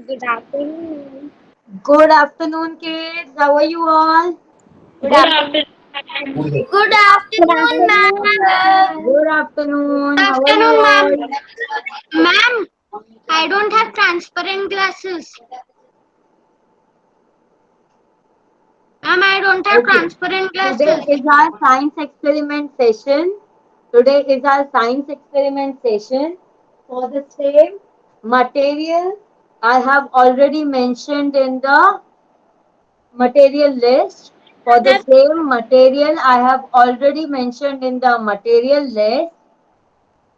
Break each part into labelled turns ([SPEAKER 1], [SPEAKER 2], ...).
[SPEAKER 1] Good afternoon.
[SPEAKER 2] Good afternoon, kids. How are you all?
[SPEAKER 1] Good afternoon.
[SPEAKER 3] Good
[SPEAKER 1] Good
[SPEAKER 3] afternoon,
[SPEAKER 1] afternoon,
[SPEAKER 3] ma'am.
[SPEAKER 1] ma'am.
[SPEAKER 2] Good afternoon.
[SPEAKER 3] Good
[SPEAKER 2] How are you
[SPEAKER 3] afternoon, ma'am.
[SPEAKER 2] all?
[SPEAKER 3] Ma'am, I don't have transparent glasses. Ma'am, I don't have
[SPEAKER 2] Okay.
[SPEAKER 3] transparent
[SPEAKER 2] Today
[SPEAKER 3] glasses.
[SPEAKER 2] is our science experiment session. Today is our science experiment session. For the same material, I have already mentioned in the material list. For the same material, I have already mentioned in the material list.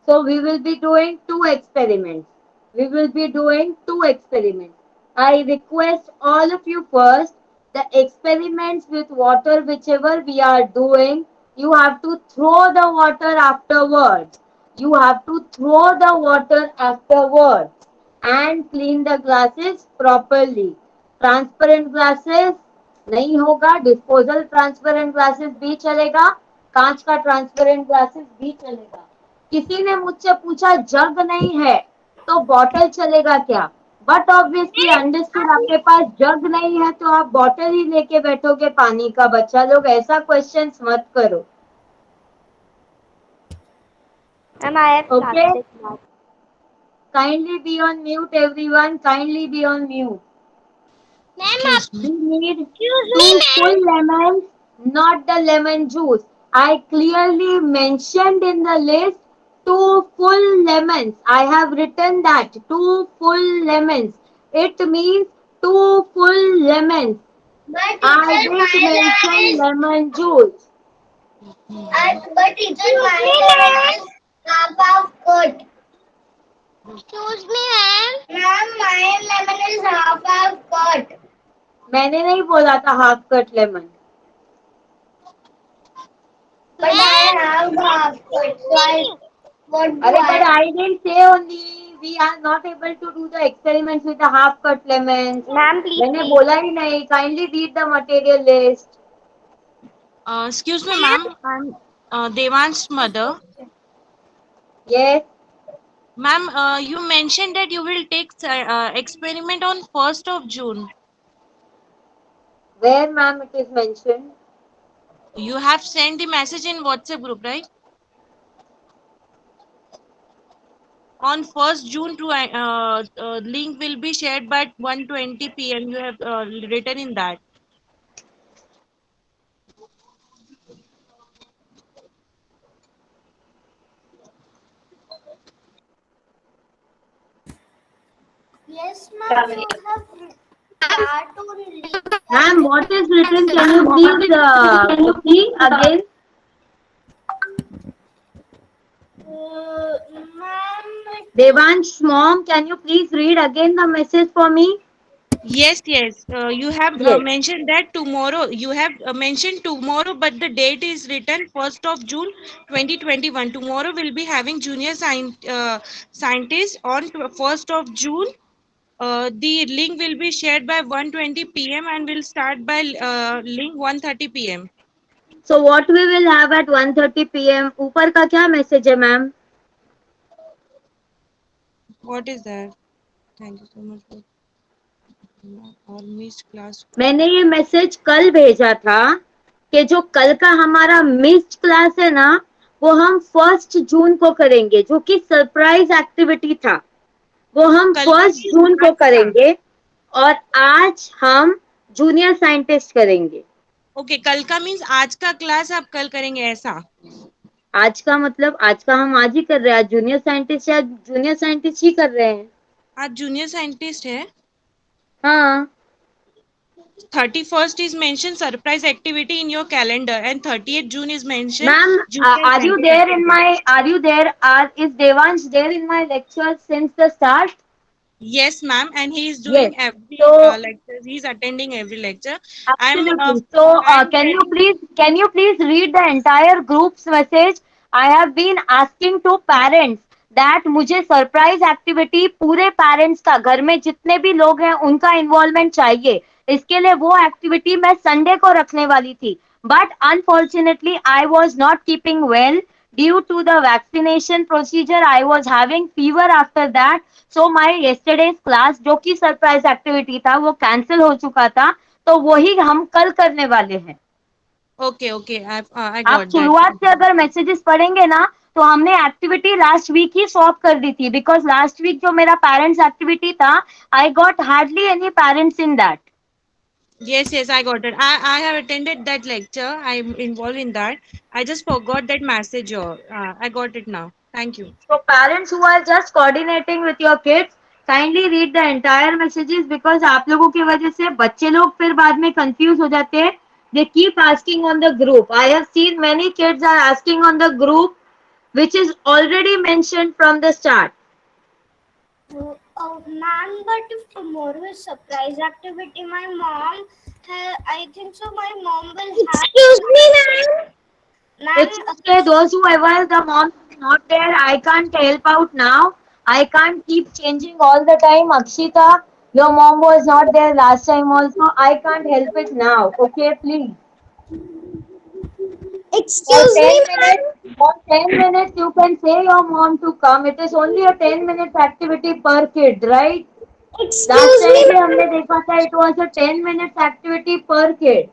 [SPEAKER 2] So we will be doing two experiments. We will be doing two experiments. I request all of you first, the experiments with water, whichever we are doing, you have to throw the water afterwards. You have to throw the water afterwards and clean the glasses properly. Transparent glasses नहीं होगा, disposal transparent glasses भी चलेगा, कांच का transparent glasses भी चलेगा. किसी ने मुझसे पूछा जग नहीं है तो बॉटल चलेगा क्या? बट ऑब्वियसली अंडरस्टूड, आपके पास जग नहीं है तो आप बॉटल ही लेके बैठोगे पानी का. बच्चा लोग ऐसा क्वेश्चंस मत करो.
[SPEAKER 1] Ma'am, I have
[SPEAKER 2] okay,
[SPEAKER 1] started the class.
[SPEAKER 2] Kindly be on mute everyone, kindly be on mute.
[SPEAKER 3] Ma'am,
[SPEAKER 2] We need
[SPEAKER 3] excuse me,
[SPEAKER 2] two
[SPEAKER 3] ma'am.
[SPEAKER 2] full lemons, not the lemon juice. I clearly mentioned in the list two full lemons. I have written that two full lemons. It means two full lemons.
[SPEAKER 3] But
[SPEAKER 2] I
[SPEAKER 3] teacher,
[SPEAKER 2] didn't
[SPEAKER 3] my lemon
[SPEAKER 2] mention
[SPEAKER 3] is.
[SPEAKER 2] lemon juice.
[SPEAKER 3] But teacher, my lemon is half cut. Excuse me, ma'am. Ma'am, my lemon is half cut.
[SPEAKER 2] मैंने नहीं बोला था half cut lemon.
[SPEAKER 3] But I have half cut. So what do
[SPEAKER 2] अरे but
[SPEAKER 3] I?
[SPEAKER 2] I didn't say only we are not able to do the experiments with the half cut lemons.
[SPEAKER 1] Ma'am, please
[SPEAKER 2] मैंने
[SPEAKER 1] read.
[SPEAKER 2] बोला ही नहीं. Kindly read the material list.
[SPEAKER 4] Excuse me, ma'am. I'm Devan's mother.
[SPEAKER 2] Yes.
[SPEAKER 4] Ma'am, you mentioned that you will take experiment on 1st of June.
[SPEAKER 2] Where, ma'am, it is mentioned?
[SPEAKER 4] You have sent the message in WhatsApp group, right? On 1st June, to link will be shared by 1:20 p.m. You have written in that.
[SPEAKER 3] Yes, ma'am, you have that only.
[SPEAKER 2] Ma'am, what is written? Can you please repeat again?
[SPEAKER 3] Ma'am,
[SPEAKER 2] Devansh mom, can you please read again the message for me?
[SPEAKER 4] Yes, yes. You have
[SPEAKER 2] Yes.
[SPEAKER 4] mentioned that tomorrow. You have mentioned tomorrow, but the date is written 1st of June 2021. Tomorrow we'll be having junior scientists on 1st of June. The link will be shared by 1:20 p.m. and will start by link 1:30 p.m.
[SPEAKER 2] So what we will have at 1:30 p.m. ऊपर का क्या message है, ma'am?
[SPEAKER 4] What is that? Thank you so much for our missed class.
[SPEAKER 2] मैंने ये message कल भेजा था कि जो कल का हमारा मिस्ड क्लास है ना, वो हम 1 जून को करेंगे, जो कि सरप्राइज एक्टिविटी था. वो हम
[SPEAKER 4] कल का
[SPEAKER 2] 1 जून
[SPEAKER 4] means
[SPEAKER 2] को
[SPEAKER 4] आज का.
[SPEAKER 2] करेंगे और आज हम जूनियर साइंटिस्ट करेंगे.
[SPEAKER 4] ओके, कल का मीन्स आज का क्लास आप कल करेंगे ऐसा.
[SPEAKER 2] आज का मतलब आज का हम आज ही कर रहे हैं. आज जूनियर साइंटिस्ट या जूनियर साइंटिस्ट ही कर रहे हैं.
[SPEAKER 4] आज जूनियर साइंटिस्ट है.
[SPEAKER 2] हाँ
[SPEAKER 4] 31st is mentioned surprise activity in your calendar and 30th June is mentioned
[SPEAKER 2] ma'am,
[SPEAKER 4] junior
[SPEAKER 2] are you
[SPEAKER 4] scientist
[SPEAKER 2] there in
[SPEAKER 4] activity.
[SPEAKER 2] My are you there are is Devansh there in my lecture since the start?
[SPEAKER 4] Yes, ma'am, and he is
[SPEAKER 2] Yes.
[SPEAKER 4] doing every
[SPEAKER 2] So
[SPEAKER 4] lecture. He is attending every lecture.
[SPEAKER 2] absolutely. So,
[SPEAKER 4] I'm telling.
[SPEAKER 2] can you please read the entire group's message? I have been asking to parents that मुझे surprise activity पूरे parents का, घर में जितने भी लोग हैं उनका इन्वॉल्वमेंट चाहिए. इसके लिए वो एक्टिविटी मैं संडे को रखने वाली थी. But unfortunately I was not keeping well Due to the vaccination procedure, I was having fever after that. So my yesterday's class, जो कि सरप्राइज एक्टिविटी था, वो कैंसिल हो चुका था. तो वही हम कल करने वाले हैं.
[SPEAKER 4] Okay, okay. I
[SPEAKER 2] आप
[SPEAKER 4] got that.
[SPEAKER 2] शुरुआत से अगर मैसेजेस पढ़ेंगे ना, तो हमने एक्टिविटी लास्ट वीक ही सॉल्व कर दी थी. बिकॉज लास्ट वीक जो मेरा पेरेंट्स एक्टिविटी था, I got hardly any parents in that.
[SPEAKER 4] Yes, yes, I got it. I have attended that lecture. I'm involved in that. I just forgot that message. I got it now. Thank you.
[SPEAKER 2] So parents who are just coordinating with your kids, kindly read the entire messages because आप लोगों की वजह से बच्चे लोग फिर बाद में confuse हो जाते हैं. They keep asking on the group. I have seen many kids are asking on the group, which is already mentioned from the start.
[SPEAKER 3] Oh, ma'am, but if tomorrow is surprise activity, my mom, I think so. My mom will have. Excuse me, ma'am.
[SPEAKER 2] It's okay. Those whoever the mom is not there, I can't help out now. I can't keep changing all the time. Akshita, your mom was not there last time also. I can't help it now. Okay, please. For
[SPEAKER 3] Excuse
[SPEAKER 2] 10
[SPEAKER 3] me,
[SPEAKER 2] minutes, for 10 minutes you can say your mom to come. It is only a 10 minutes activity per kid, right?
[SPEAKER 3] ma'am.
[SPEAKER 2] Last
[SPEAKER 3] Excuse
[SPEAKER 2] time
[SPEAKER 3] me,
[SPEAKER 2] भी
[SPEAKER 3] ma'am.
[SPEAKER 2] हमने देखा था it was a 10 minutes activity per kid.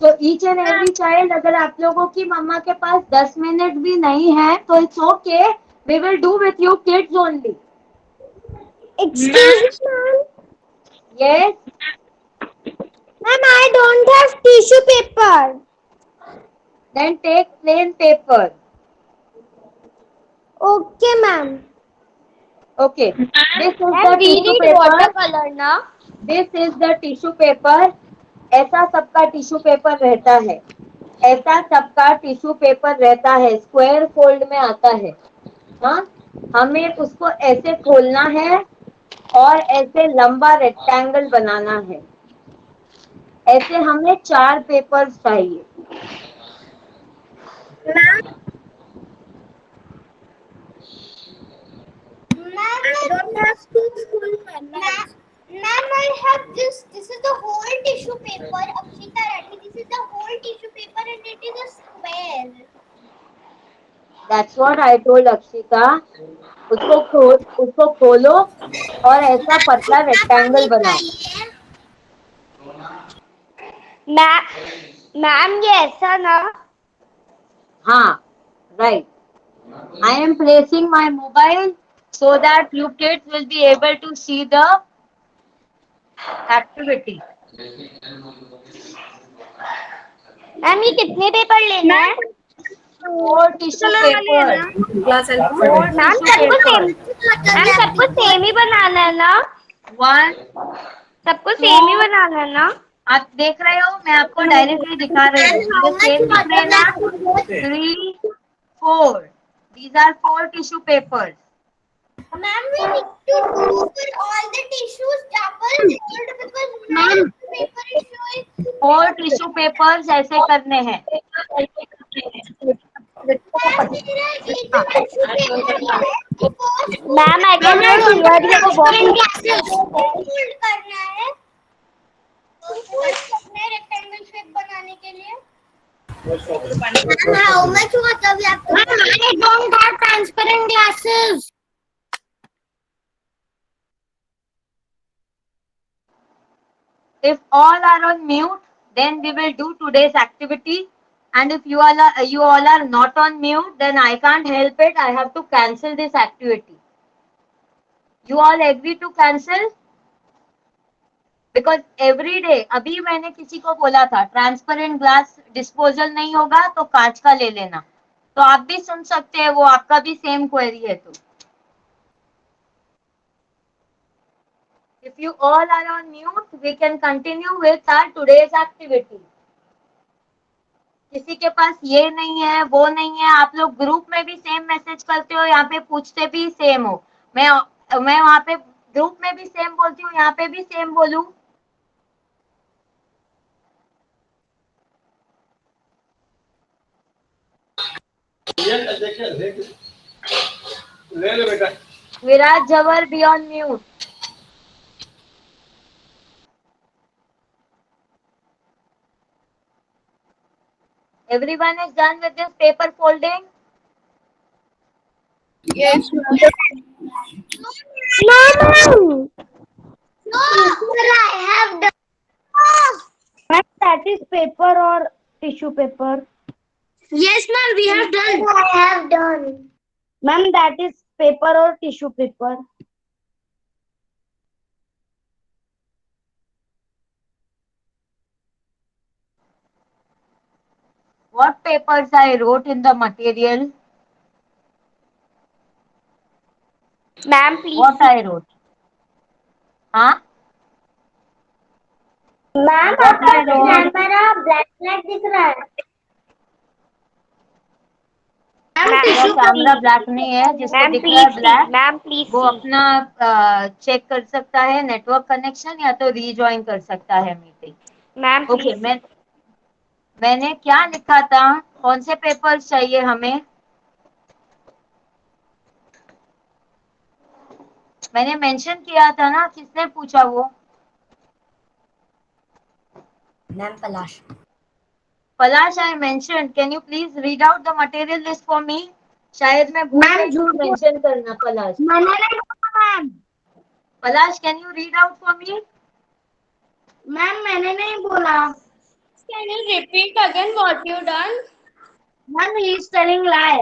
[SPEAKER 2] So each and every child, अगर आप लोगों की मम्मा के पास 10 minute भी नहीं है, तो it's okay. We will do with you kids only.
[SPEAKER 3] Excuse me, ma'am.
[SPEAKER 2] Yes.
[SPEAKER 3] Ma'am, I don't have tissue paper.
[SPEAKER 2] Then take plain paper.
[SPEAKER 3] Okay, ma'am.
[SPEAKER 2] Okay. This is
[SPEAKER 3] Ma'am,
[SPEAKER 2] the
[SPEAKER 3] we
[SPEAKER 2] tissue
[SPEAKER 3] need
[SPEAKER 2] paper.
[SPEAKER 3] watercolor, na?
[SPEAKER 2] This is the tissue paper. ऐसा सबका tissue paper रहता है. ऐसा सबका tissue paper रहता है. Square fold में आता है. हाँ, हमें उसको ऐसे खोलना है और ऐसे लंबा रेक्टेंगल बनाना है. ऐसे हमें 4 पेपर्स चाहिए.
[SPEAKER 3] Ma'am, I don't have two full pens. Ma'am, I have this. This is the whole tissue paper. Akshita Reddy, this is the whole tissue paper and it is a square.
[SPEAKER 2] That's what I told Akshita. उसको खोलो और ऐसा पतला rectangle बनाओ.
[SPEAKER 3] Ma'am ये ऐसा ना.
[SPEAKER 2] हाँ, right. I am placing my mobile so that you kids will be able to see the activity.
[SPEAKER 3] Ma'am ये कितने पेपर लेना है?
[SPEAKER 2] 4 tissue papers.
[SPEAKER 3] मैम सबको सेम ही बनाना है ना?
[SPEAKER 2] 1,
[SPEAKER 3] सबको सेम ही बनाना है ना?
[SPEAKER 2] आप देख रहे हो, मैं आपको डायरेक्टली दिखा रही हूँ. मुझे सेम दिख रहे हैं ना? 3, 4. These are 4 tissue papers.
[SPEAKER 3] Ma'am, we need to do for all the tissues double fold because ma'am paper is showing
[SPEAKER 2] 4 tissue papers ऐसे करने हैं.
[SPEAKER 3] Ma'am I can not here your voice. Fold करना है. Rectangle shape बनाने के लिए. How much water we have to? Ma'am, I don't have transparent glasses.
[SPEAKER 2] If all are on mute, then we will do today's activity. And if you all are not on mute, then I can't help it. I have to cancel this activity. You all agree to cancel? Because every day, अभी मैंने किसी को बोला था transparent glass disposal नहीं होगा तो कांच का ले लेना. तो आप भी सुन सकते हैं, वो आपका भी सेम क्वेरी है. तो if you all are on mute, we can continue with our today's activity. किसी के पास ये नहीं है, वो नहीं है, आप लोग ग्रुप में भी सेम मैसेज करते हो, यहाँ पे पूछते भी सेम हो. मैं वहाँ पे ग्रुप में भी सेम बोलती हूँ, यहाँ पे भी सेम बोलूं. विराज जवर be on mute. Everyone is done with this paper folding.
[SPEAKER 3] Yes, ma'am.
[SPEAKER 1] No, ma'am.
[SPEAKER 3] No, I have done.
[SPEAKER 1] Ma'am, that is paper or tissue paper.
[SPEAKER 3] Yes, ma'am, we have done. I have done.
[SPEAKER 1] Ma'am, that is paper or tissue paper.
[SPEAKER 2] What papers I wrote in the material?
[SPEAKER 1] Ma'am, please.
[SPEAKER 2] What I wrote? Huh?
[SPEAKER 1] Ma'am
[SPEAKER 2] What
[SPEAKER 1] आपका
[SPEAKER 2] I wrote?
[SPEAKER 1] Camera black black दिख रहा है।
[SPEAKER 2] मेरा camera black नहीं है, जिसको
[SPEAKER 1] ma'am
[SPEAKER 2] दिख रहा है
[SPEAKER 1] please see,
[SPEAKER 2] black
[SPEAKER 1] ma'am please
[SPEAKER 2] वो
[SPEAKER 1] सी।
[SPEAKER 2] अपना चेक कर सकता है नेटवर्क कनेक्शन, या तो रीजॉइन कर सकता है मीटिंग।
[SPEAKER 1] Ma'am
[SPEAKER 2] okay,
[SPEAKER 1] please.
[SPEAKER 2] मैंने क्या लिखा था, कौन से पेपर्स चाहिए हमें? मैंने मेंशन किया था ना, किसने पूछा वो?
[SPEAKER 3] Ma'am Palash.
[SPEAKER 2] Palash, I mention, can you please read out the material list for me? शायद मैं भूल
[SPEAKER 1] मैम
[SPEAKER 2] गई
[SPEAKER 1] झूठ
[SPEAKER 2] तो मेंशन करना पलाश।
[SPEAKER 1] मैंने नहीं बोला ma'am.
[SPEAKER 2] Palash, can you read out for me?
[SPEAKER 1] Ma'am मैंने नहीं बोला।
[SPEAKER 3] Can you repeat again what you done?
[SPEAKER 1] Ma'am he is telling lie.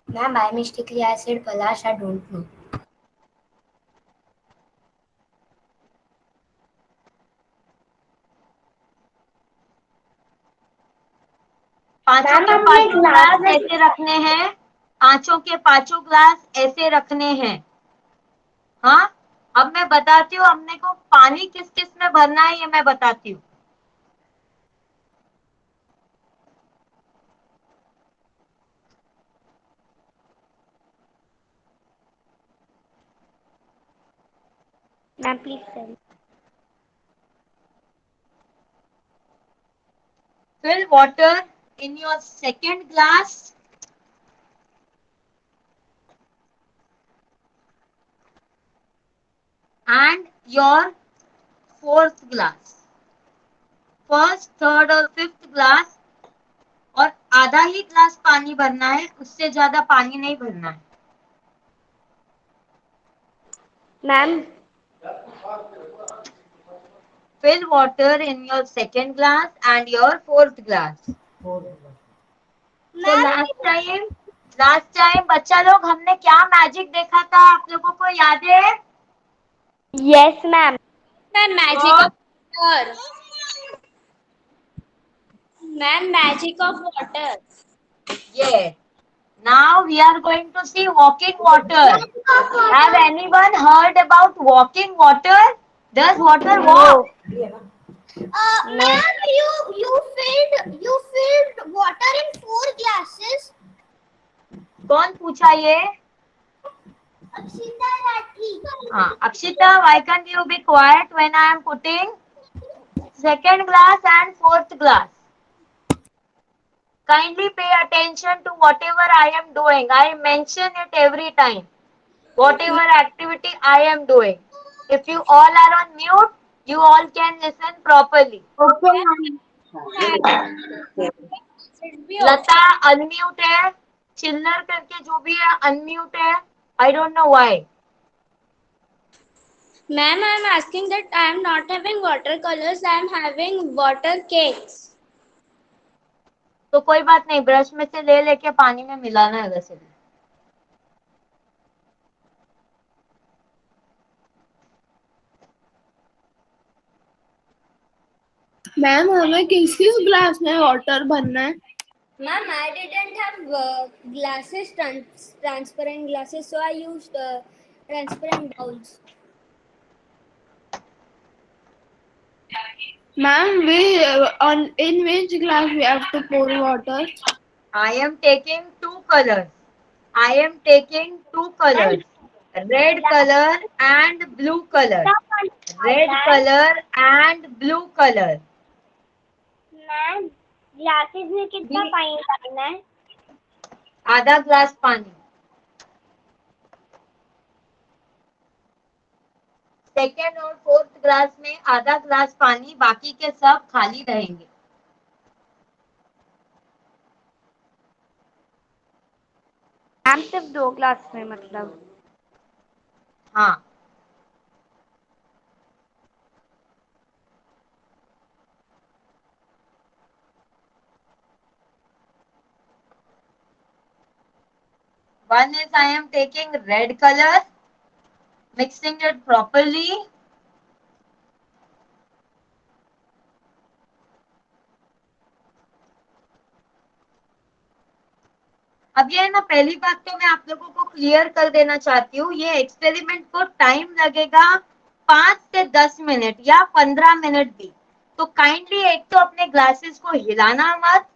[SPEAKER 3] Ma'am, I mistakenly I said Palash. I don't know.
[SPEAKER 2] पांचों
[SPEAKER 1] ma'am
[SPEAKER 2] के
[SPEAKER 1] हमने
[SPEAKER 2] पांचों
[SPEAKER 1] glass
[SPEAKER 2] glass
[SPEAKER 1] में
[SPEAKER 2] ऐसे रखने हैं, पांचों के पांचों ग्लास ऐसे रखने हैं। हाँ, अब मैं बताती हूँ हमने को पानी किस किस में भरना है, ये मैं बताती हूँ।
[SPEAKER 1] Ma'am please tell.
[SPEAKER 2] Fill water in your second glass and your fourth glass. First, third और फिफ्थ ग्लास, और आधा ही ग्लास पानी भरना है, उससे ज्यादा पानी नहीं भरना है।
[SPEAKER 1] Ma'am
[SPEAKER 2] Fill water in your second glass and your fourth glass. तो लास्ट टाइम बच्चा लोग हमने क्या मैजिक देखा था, आप लोगों को याद है?
[SPEAKER 1] Yes ma'am.
[SPEAKER 3] Ma'am, magic of water. Ma'am, magic of water.
[SPEAKER 2] Yeah. Now we are going to see walking water. Have anyone heard about walking water? Does water walk?
[SPEAKER 3] Ma'am, you filled water in 4 glasses.
[SPEAKER 2] कौन पूछा ये?
[SPEAKER 3] Akshita Rathi.
[SPEAKER 2] हाँ, Akshita, why can't you be quiet when I am putting second glass and fourth glass? Kindly pay attention to whatever I am doing. I mention it every time. Whatever activity I am doing. If you all are on mute, you all can listen properly.
[SPEAKER 1] Okay ma'am.
[SPEAKER 2] Lata unmute है, चिल्लर करके जो भी है unmute है। I don't know why.
[SPEAKER 3] Ma'am, I am asking that I am not having watercolors. I am having water cakes.
[SPEAKER 2] तो कोई बात नहीं, ब्रश में से ले लेके पानी में मिलाना है वैसे भी।
[SPEAKER 5] मैम हमें किस किस ग्लास में वाटर भरना है?
[SPEAKER 3] Ma'am, I didn't have glasses, transparent glasses, so I used transparent bowls.
[SPEAKER 5] Ma'am, we on in which glass we have to pour water?
[SPEAKER 2] I am taking two colors. I am taking two colors. Red color and blue color. Red color and blue color.
[SPEAKER 1] Ma'am glasses में कितना पानी डालना है?
[SPEAKER 2] आधा glass पानी। Second और fourth glass में आधा ग्लास पानी, बाकी के सब खाली रहेंगे।
[SPEAKER 3] मैम सिर्फ 2 क्लास में मतलब।
[SPEAKER 2] हाँ, one is I am taking red color, mixing it properly. अब ये है ना, पहली बात तो मैं आप लोगों को क्लियर कर देना चाहती हूँ, ये एक्सपेरिमेंट को टाइम लगेगा 5 से 10 मिनट या 15 मिनट भी। तो काइंडली एक तो अपने ग्लासेस को हिलाना मत,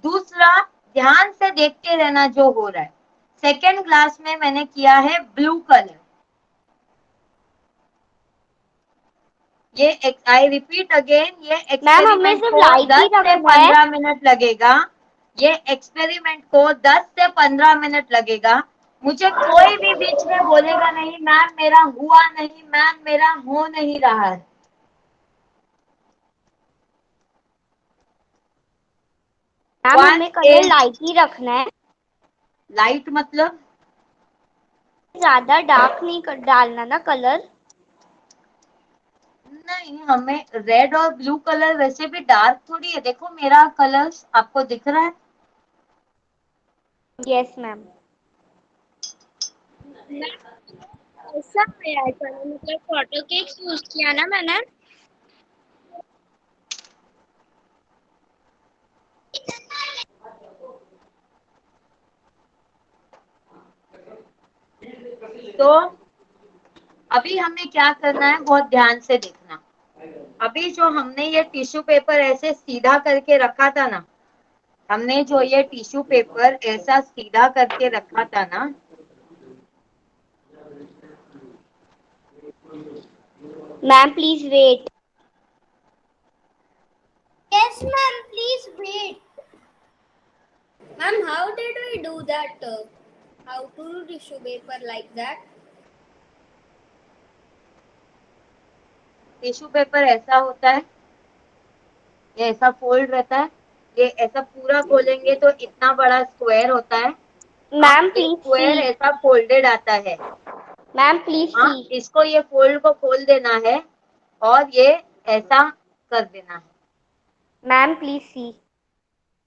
[SPEAKER 2] दूसरा ध्यान से देखते रहना जो हो रहा है। सेकेंड ग्लास में मैंने किया है ब्लू कलर। ये आई रिपीट अगेन, ये एक्सपेरिमेंट को 10 से 15 मिनट लगेगा। ये एक्सपेरिमेंट को 10 से 15 मिनट लगेगा। मुझे कोई भी बीच में बोलेगा नहीं मैम मेरा हुआ नहीं, मैम मेरा हो नहीं रहा है।
[SPEAKER 3] मैम हमें कलर लाइट ही रखना है।
[SPEAKER 2] लाइट मतलब
[SPEAKER 3] ज्यादा डार्क नहीं डालना ना कलर।
[SPEAKER 2] नहीं, हमें रेड और ब्लू कलर वैसे भी डार्क थोड़ी है। देखो मेरा कलर आपको दिख रहा है।
[SPEAKER 3] Yes ma'am.
[SPEAKER 1] ऐसा है मतलब फोटो केक यूज किया ना मैंने।
[SPEAKER 2] तो अभी हमें क्या करना है, बहुत ध्यान से देखना। अभी जो हमने ये टिश्यू पेपर ऐसे सीधा करके रखा था ना, हमने जो ये टिश्यू पेपर ऐसा सीधा करके रखा था ना,
[SPEAKER 3] ma'am please wait. Yes ma'am please wait. Ma'am how did we do that? How to do tissue paper like that?
[SPEAKER 2] Tissue paper ऐसा होता है, ये ऐसा फोल्ड रहता है, ये ऐसा पूरा खोलेंगे तो इतना बड़ा स्क्वायर होता है।
[SPEAKER 3] मैम प्लीज
[SPEAKER 2] स्क्वायर
[SPEAKER 3] सी।
[SPEAKER 2] ऐसा फोल्डेड आता है।
[SPEAKER 3] Ma'am please see.
[SPEAKER 2] इसको ये फोल्ड को खोल देना है और ये ऐसा कर देना है।
[SPEAKER 3] Ma'am please see.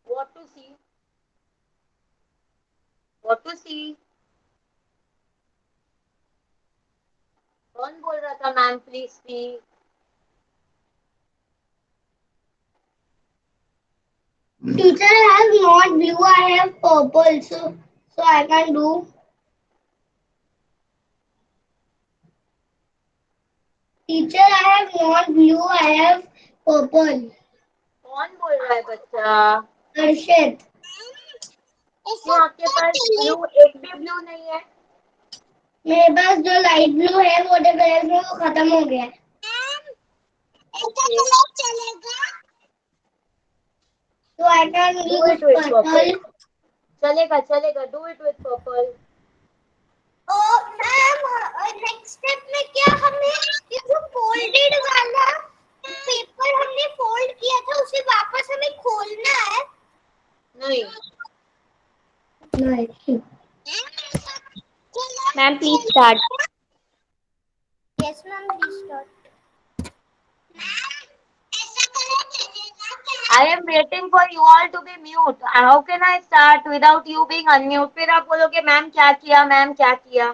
[SPEAKER 2] What to see? What to see? कौन बोल रहा था ma'am please see?
[SPEAKER 3] Teacher has not blue, I have purple, so I can do. Teacher, I have not blue, I have purple.
[SPEAKER 2] कौन बोल रहा है बच्चा?
[SPEAKER 3] हर्षित।
[SPEAKER 2] क्यों आपके पास ब्लू, एक भी ब्लू नहीं है?
[SPEAKER 3] मेरे पास जो लाइट ब्लू है वो कलर में वो खत्म हो गया है। So I can
[SPEAKER 2] Do
[SPEAKER 3] use
[SPEAKER 2] it with
[SPEAKER 3] purple.
[SPEAKER 2] purple. चलेगा चलेगा, do it with purple.
[SPEAKER 3] Oh ma'am, next step में क्या हमें ये जो फोल्डेड वाला पेपर हमने फोल्ड किया था उसे वापस हमें खोलना है?
[SPEAKER 2] नहीं।
[SPEAKER 3] नहीं। Ma'am please start. Yes ma'am please start.
[SPEAKER 2] I am waiting for you all to be mute. How can I start without you being unmute? फिर आप बोलोगे मैम क्या किया, मैम क्या किया।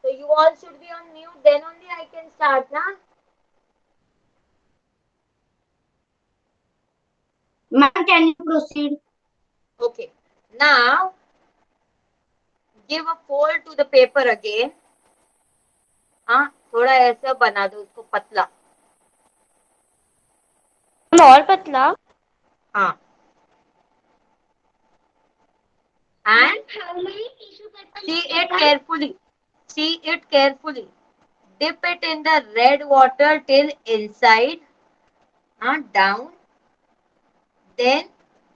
[SPEAKER 2] So you all should be on mute, then only I can start, na?
[SPEAKER 3] Ma'am, can you proceed?
[SPEAKER 2] Okay. Now give a fold to the paper again. हाँ, थोड़ा ऐसा बना दो उसको पतला।
[SPEAKER 3] और पतला?
[SPEAKER 2] हाँ। And see it carefully. See it carefully. Dip it in the red water till inside. Down. Then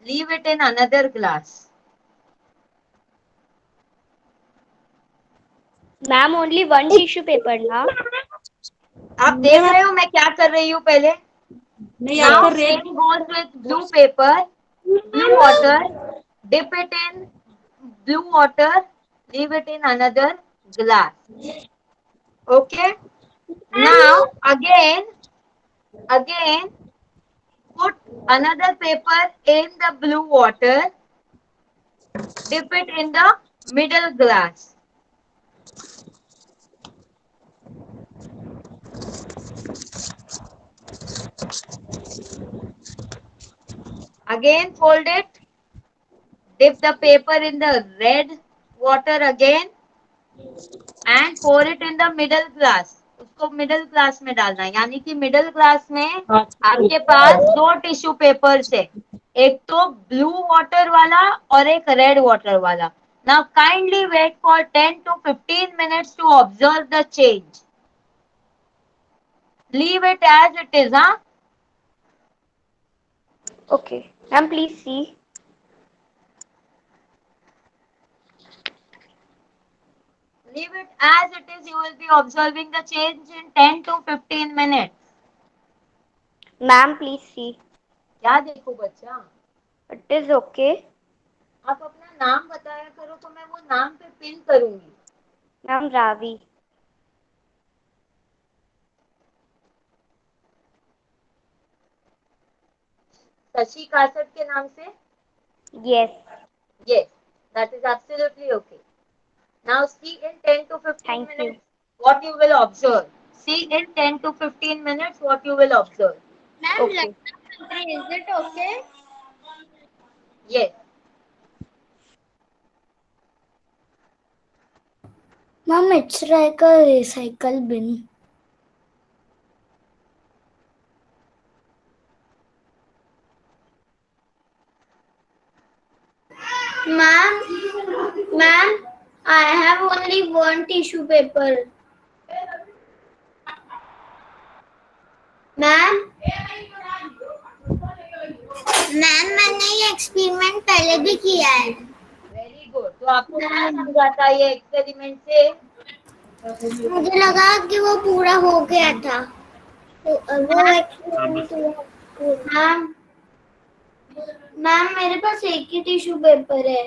[SPEAKER 2] leave it in another glass.
[SPEAKER 3] Ma'am only one tissue paper ना?
[SPEAKER 2] आप देख रहे हो मैं क्या कर रही हूँ पहले? Now same goes with blue paper, blue water. Dip it in blue water, leave it in another glass. Okay. Now again put another paper in the blue water, dip it in the middle glass. Again fold it, dip the paper in the red water again and pour it in the middle glass. उसको middle glass में डालना है, यानी कि middle glass में आपके पास दो tissue papers है, एक तो ब्लू वाटर वाला और एक रेड वाटर वाला. Now kindly wait for 10 to 15 minutes to observe the change. Leave it as it is, huh?
[SPEAKER 3] Okay. Ma'am, please see.
[SPEAKER 2] Leave it as it is. You will be observing the change in 10 to 15 minutes.
[SPEAKER 3] Ma'am, please see.
[SPEAKER 2] क्या देखो बच्चा?
[SPEAKER 3] It is okay.
[SPEAKER 2] आप अपना नाम बताया करो तो मैं वो नाम पे पिन करूंगी.
[SPEAKER 3] Ma'am, Ravi.
[SPEAKER 2] शशि कासट के नाम से?
[SPEAKER 3] Yes.
[SPEAKER 2] Yes, that is absolutely okay. Now see in 10 to 15
[SPEAKER 3] Thank
[SPEAKER 2] minutes
[SPEAKER 3] you.
[SPEAKER 2] what you will observe. See in 10 to 15 minutes what you will observe.
[SPEAKER 1] Ma'am,
[SPEAKER 3] Okay.
[SPEAKER 1] is it okay?
[SPEAKER 2] Yes.
[SPEAKER 5] Ma'am, it's like a recycle bin.
[SPEAKER 1] Ma'am, I have only one tissue paper. Ma'am, मैंने ये experiment पहले भी किया है.
[SPEAKER 2] Very good. तो आपको क्या समझाता है ये एक्सपेरिमेंट से?
[SPEAKER 1] मुझे लगा कि वो पूरा हो गया था. वो एक्सपेरिमेंट मैम मेरे पास एक ही टिश्यू पेपर है.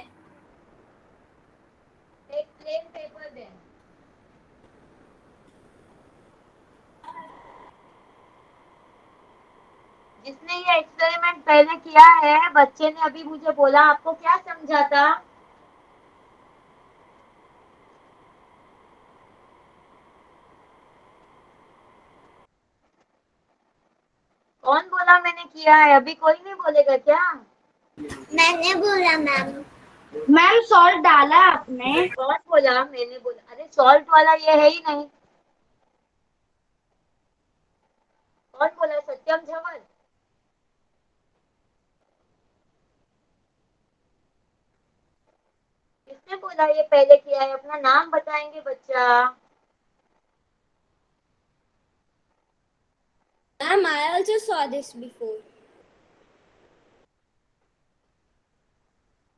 [SPEAKER 2] एक प्लेन पेपर दें. जिसने ये एक्सपेरिमेंट पहले किया है, बच्चे ने अभी मुझे बोला, आपको क्या समझा था? कौन बोला मैंने किया है? अभी कोई नहीं बोलेगा क्या?
[SPEAKER 1] मैंने बोला मैम.
[SPEAKER 5] मैम, सॉल्ट डाला आपने?
[SPEAKER 2] कौन बोला? मैंने बोला. अरे सॉल्ट वाला ये है ही नहीं. कौन बोला? सत्यम झवर. किसने बोला ये पहले किया है? अपना नाम बताएंगे बच्चा.
[SPEAKER 1] Ma'am, I also saw this before.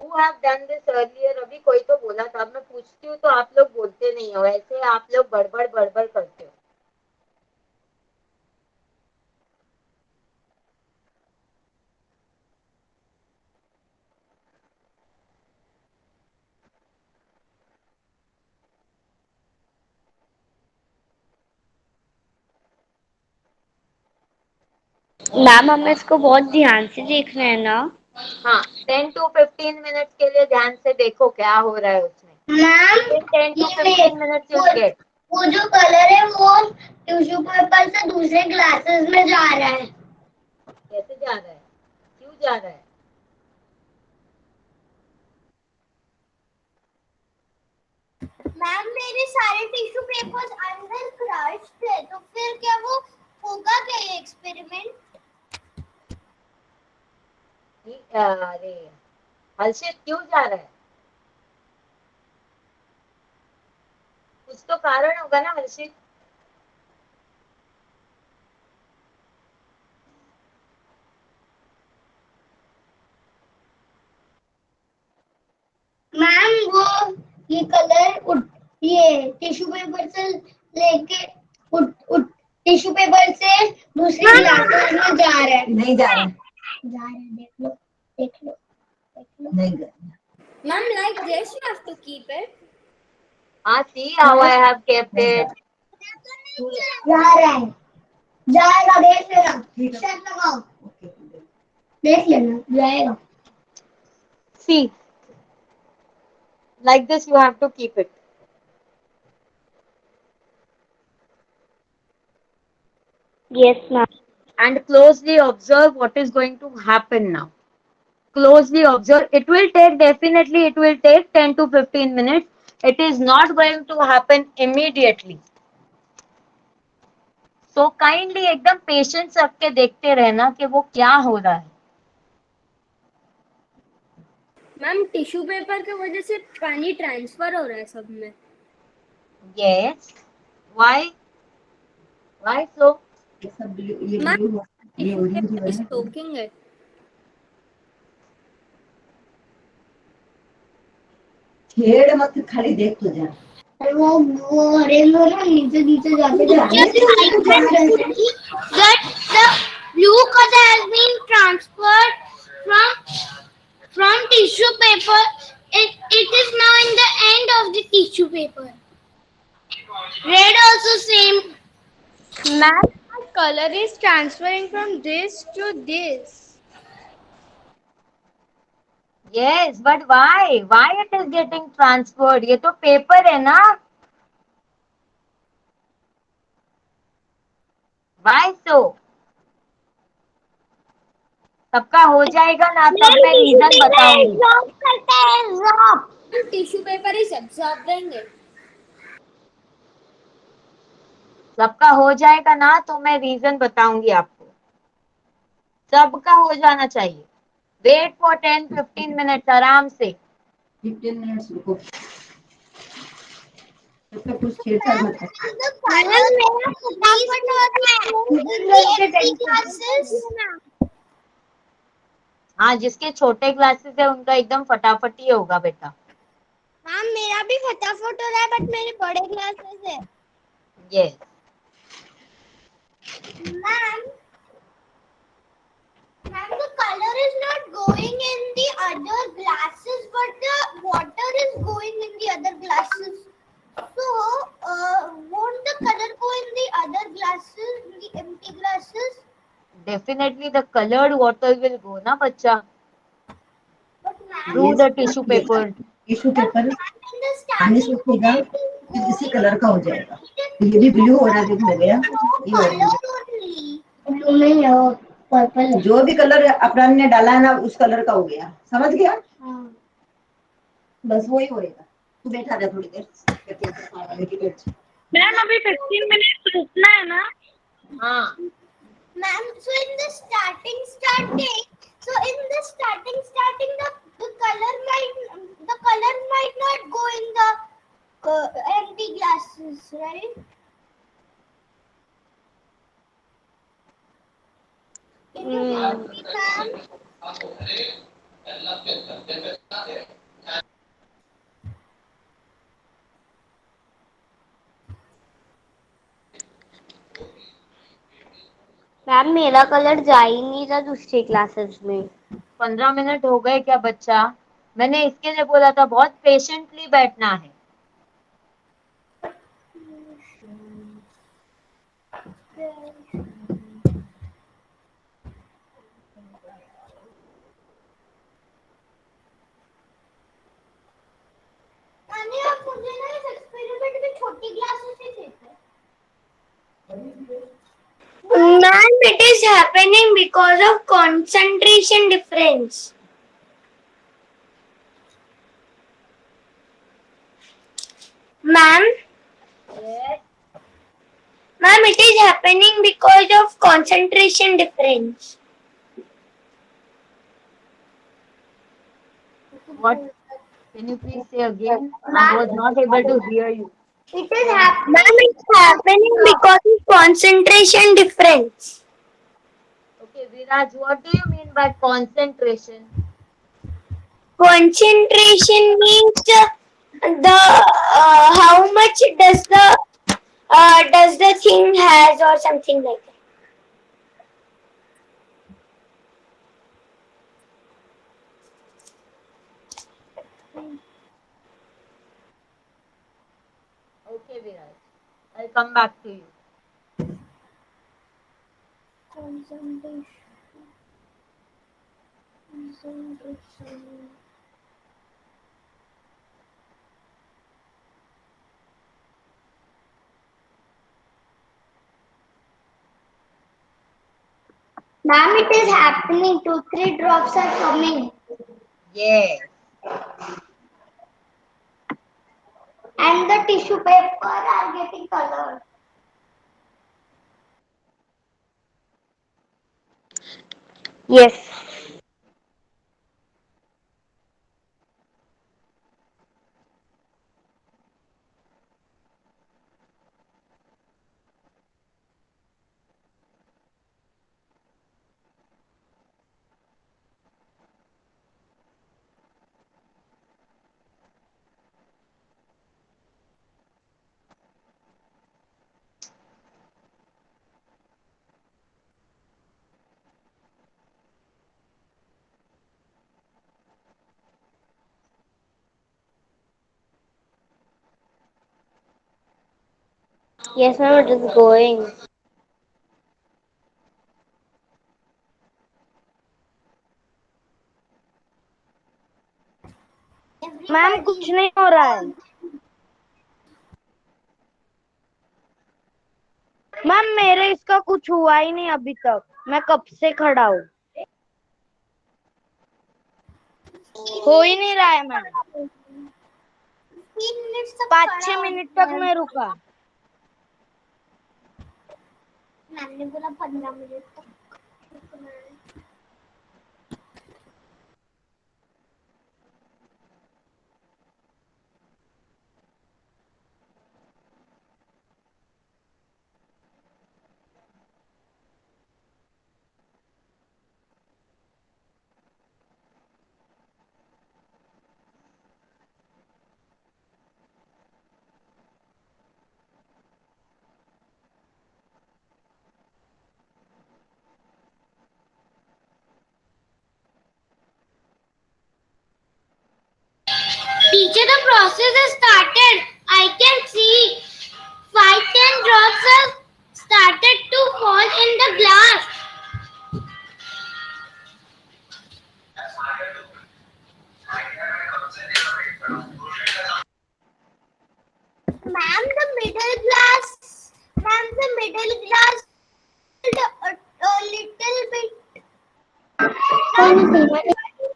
[SPEAKER 2] Who have done this earlier? अभी कोई तो बोला था. मैं पूछती हूँ तो आप लोग बोलते नहीं हो. ऐसे आप लोग बड़बड़ करते हो.
[SPEAKER 3] मैम, हमें इसको बहुत ध्यान से देखना है ना?
[SPEAKER 2] हाँ, 10 to 15 मिनट के लिए ध्यान से देखो क्या हो रहा है उसमें.
[SPEAKER 1] Ma'am
[SPEAKER 2] 10 to 15 minutes you'll get.
[SPEAKER 1] वो जो कलर है वो टिश्यू पेपर से दूसरे ग्लासेस में जा रहा है.
[SPEAKER 2] कैसे जा रहा है? क्यों जा रहा है?
[SPEAKER 1] मैम मेरे सारे टिश्यू पेपर्स अंदर क्रश थे, तो फिर क्या वो होगा क्या ये एक्सपेरिमेंट?
[SPEAKER 2] अरे हर्षित क्यों जा रहा है? कुछ तो कारण होगा ना हर्षित.
[SPEAKER 1] मैम वो ये कलर ये टिश्यू पेपर से लेके टिश्यू पेपर से दूसरे ग्लासेस में जा रहा है.
[SPEAKER 2] नहीं जा रहा है.
[SPEAKER 1] जा रहा है. देख लो.
[SPEAKER 2] नहीं जा रहा है.
[SPEAKER 3] Ma'am, like this you have to keep it.
[SPEAKER 2] See how I have kept it.
[SPEAKER 1] जा रहा है जाएगा देख लेना शर्ट लगाओ देख लेना जाएगा
[SPEAKER 2] See, like this you have to keep it.
[SPEAKER 3] Yes, ma'am.
[SPEAKER 2] And closely observe what is going to happen now. Closely observe. It will take, definitely it will take 10 to 15 minutes. It is not going to happen immediately. So kindly एकदम patience रख के देखते रहना कि वो क्या हो रहा है.
[SPEAKER 3] मैम टिश्यू पेपर की वजह से पानी ट्रांसफर हो रहा है सब में.
[SPEAKER 2] Yes. Why? Why so?
[SPEAKER 3] Ma'am tissue paper is soaking it.
[SPEAKER 6] छेड़ मत, खाली देख तो जा.
[SPEAKER 1] वो हरे लोग ना नीचे नीचे जाते
[SPEAKER 3] That the blue color has been transferred from tissue paper. It is now in the end of the tissue paper. Red also same. Ma'am, color is transferring from this to this.
[SPEAKER 2] Yes, but why? Why it is getting transferred? ये तो paper है ना? Why so? सबका हो जाएगा ना, तब मैं रीजन बताऊंगी.
[SPEAKER 3] Tissue paper is absorbing it.
[SPEAKER 2] सबका हो जाएगा ना तो मैं रीजन बताऊंगी आपको. सबका हो जाना चाहिए. वेट फॉर 10-15 मिनट्स आराम से.
[SPEAKER 6] 15 मिनट्स रुको. तो कुछ छेड़छाड़ मत कर.
[SPEAKER 2] हाँ, जिसके छोटे क्लासेस है उनका एकदम फटाफट ही होगा बेटा.
[SPEAKER 3] मैम मेरा भी फटाफट हो रहा है बट मेरे बड़े क्लासेस है.
[SPEAKER 2] Yes.
[SPEAKER 3] Ma'am, the color is not going in the other glasses, but the water is going in the other glasses. So, won't the color go in the other glasses, in the empty glasses?
[SPEAKER 2] Definitely the colored water will go ना बच्चा.
[SPEAKER 3] But ma'am,
[SPEAKER 2] Through the tissue paper.
[SPEAKER 6] Tissue paper
[SPEAKER 3] in the
[SPEAKER 6] पानी
[SPEAKER 3] starting,
[SPEAKER 6] सूखेगा फिर इसी colour का हो जाएगा. ये भी ब्लू हो रहा है, देखो हो गया. ये
[SPEAKER 3] color
[SPEAKER 6] ऑरेंज.
[SPEAKER 3] only.
[SPEAKER 1] ब्लू नहीं है वो पर्पल है
[SPEAKER 6] जो भी कलर अपरान ने डाला है ना उस कलर का हो गया. समझ गया? बस वही होएगा. तू बैठा रह थोड़ी देर.
[SPEAKER 5] मैम अभी 15 मिनट रुकना है ना.
[SPEAKER 2] हाँ.
[SPEAKER 3] Ma'am, so in the starting, the color might not go in the empty glasses, right? Can you help me, ma'am? Ma'am मेरा कलर जा ही नहीं रहा दूसरी क्लासेस में.
[SPEAKER 2] 15 मिनट हो गए क्या बच्चा? मैंने इसके लिए बोला था बहुत पेशेंटली बैठना है.
[SPEAKER 3] आप मुझे ना इस एक्सपेरिमेंट में छोटी ग्लासेस से देते. Ma'am, it is happening because of concentration difference. Ma'am, ma'am, it is happening because of concentration difference.
[SPEAKER 2] What? Can you please say again? I was not able to hear you.
[SPEAKER 3] It is ma'am, it's happening because of concentration difference.
[SPEAKER 2] Okay, Viraj, what do you mean by concentration?
[SPEAKER 3] Concentration means the how much does the thing has or something like that.
[SPEAKER 2] Okay, Viraj. I'll come back to you.
[SPEAKER 3] Concentration. Concentration.
[SPEAKER 1] Ma'am, it is happening. 2-3 drops are coming.
[SPEAKER 2] Yes.
[SPEAKER 1] And the tissue paper are getting colored.
[SPEAKER 5] Yes. Yes, ma'am, it is going. Ma'am कुछ नहीं हो रहा है ma'am मेरे इसका कुछ हुआ ही नहीं अभी तक मैं कब से खड़ा हूँ हो ही नहीं रहा है मैम 5-6 मिनट तक मैं रुका
[SPEAKER 3] मैम ने बोला 15 मिनट तक रुकना है। Teacher, the process has started. I can see 5-10 drops have started to fall in the glass. Ma'am, the middle glass. Ma'am, the middle glass a little bit.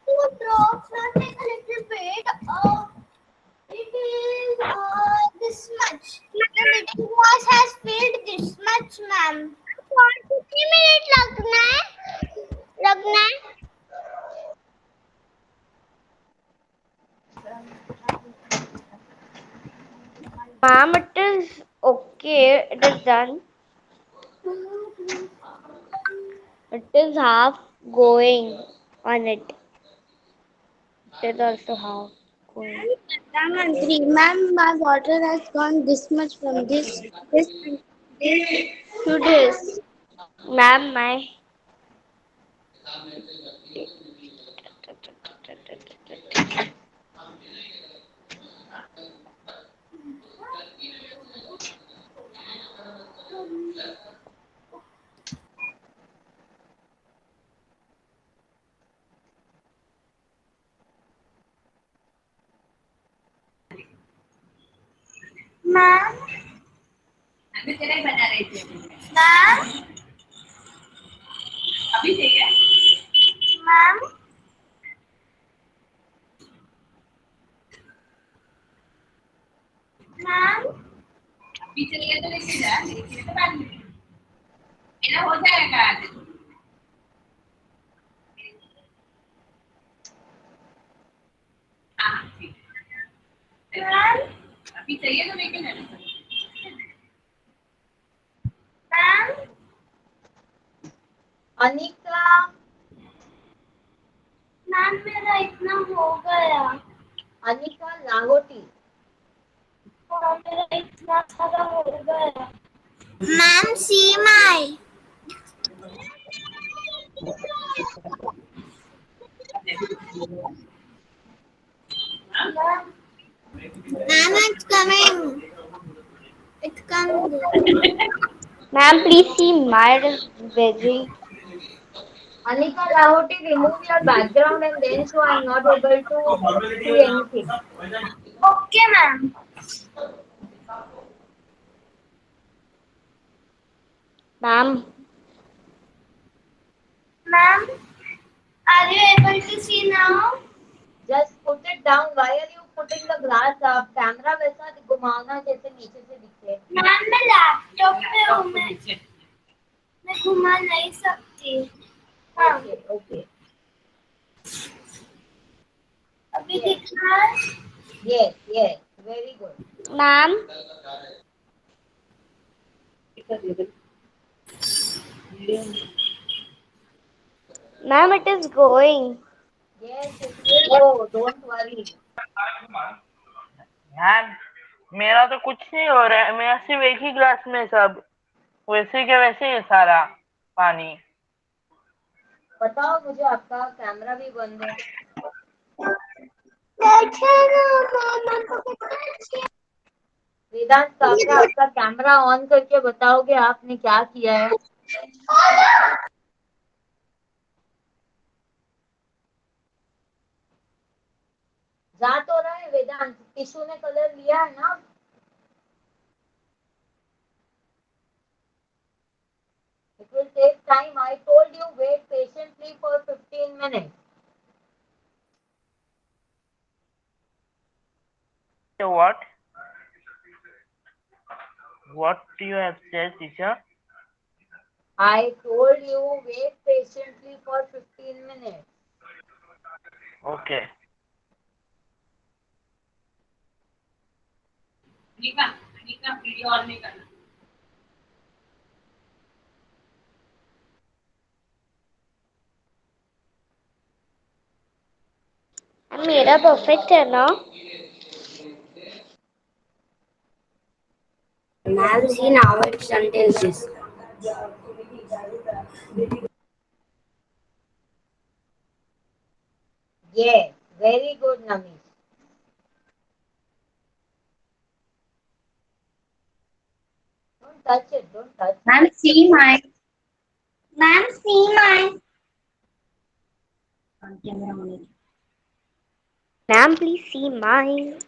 [SPEAKER 3] Two drops, not like a little bit. It is this much. The middle glass has filled this much, ma'am. 50 minutes लगना है.
[SPEAKER 5] Ma'am it is okay it is done it is half going on it it is also half going
[SPEAKER 3] Ma'am, my water has gone this much from this to this.
[SPEAKER 5] ma'am my
[SPEAKER 3] Ma'am, ma'am,
[SPEAKER 7] अभी चाहिए
[SPEAKER 3] ma'am, ma'am.
[SPEAKER 7] अभी चलिए तो लेके जा लेके तो बाद में मेरा हो जाएगा आज हाँ ठीक है अभी चाहिए तो लेके जाना
[SPEAKER 3] Ma'am,
[SPEAKER 2] अनिका
[SPEAKER 3] मैम मेरा इतना हो गया.
[SPEAKER 2] अनिका लाहोटी
[SPEAKER 3] मेरा इतना सारा हो गया. Ma'am see my. Ma'am, it's coming. Ma'am, please see my veggie.
[SPEAKER 2] Anika Lahoti, remove your background and then show. I'm not able to see anything.
[SPEAKER 1] Okay, ma'am.
[SPEAKER 3] Ma'am,
[SPEAKER 1] Ma'am, are you able to see now?
[SPEAKER 2] Just put it down. Why are you putting the glass up? Camera वैसा घुमाना जैसे नीचे से दिखे.
[SPEAKER 1] Ma'am मैं laptop पे हूँ, मैं घुमा नहीं सकती. हाँ,
[SPEAKER 2] Okay, okay.
[SPEAKER 1] अभी दिख रहा है?
[SPEAKER 2] Yes, yes. Very good.
[SPEAKER 3] ma'am, ma'am, it is going.
[SPEAKER 2] Yes, it will go. Don't worry.
[SPEAKER 8] यार मेरा तो कुछ नहीं हो रहा है, मेरा सिर्फ एक ही ग्लास में सब वैसे के वैसे है सारा पानी.
[SPEAKER 2] बताओ मुझे, आपका कैमरा भी बंद है. वेदांत काका, आपका कैमरा ऑन करके बताओगे आपने क्या किया है? जा तो रहा है वेदांत. टिश्यू ने कलर लिया है ना? It will take time. I told you wait patiently for 15 minutes.
[SPEAKER 8] So what do you have said, teacher?
[SPEAKER 2] I told you wait patiently for 15 minutes.
[SPEAKER 8] Okay.
[SPEAKER 7] Anika video on नहीं करना.
[SPEAKER 3] मेरा परफेक्ट है ना?
[SPEAKER 1] Ma'am, see now it's until this.
[SPEAKER 2] Yes, very good, Namish. Don't touch it. Don't touch it.
[SPEAKER 1] Ma'am, see mine. Ma'am, see mine. On camera only.
[SPEAKER 3] Ma'am, please see mine.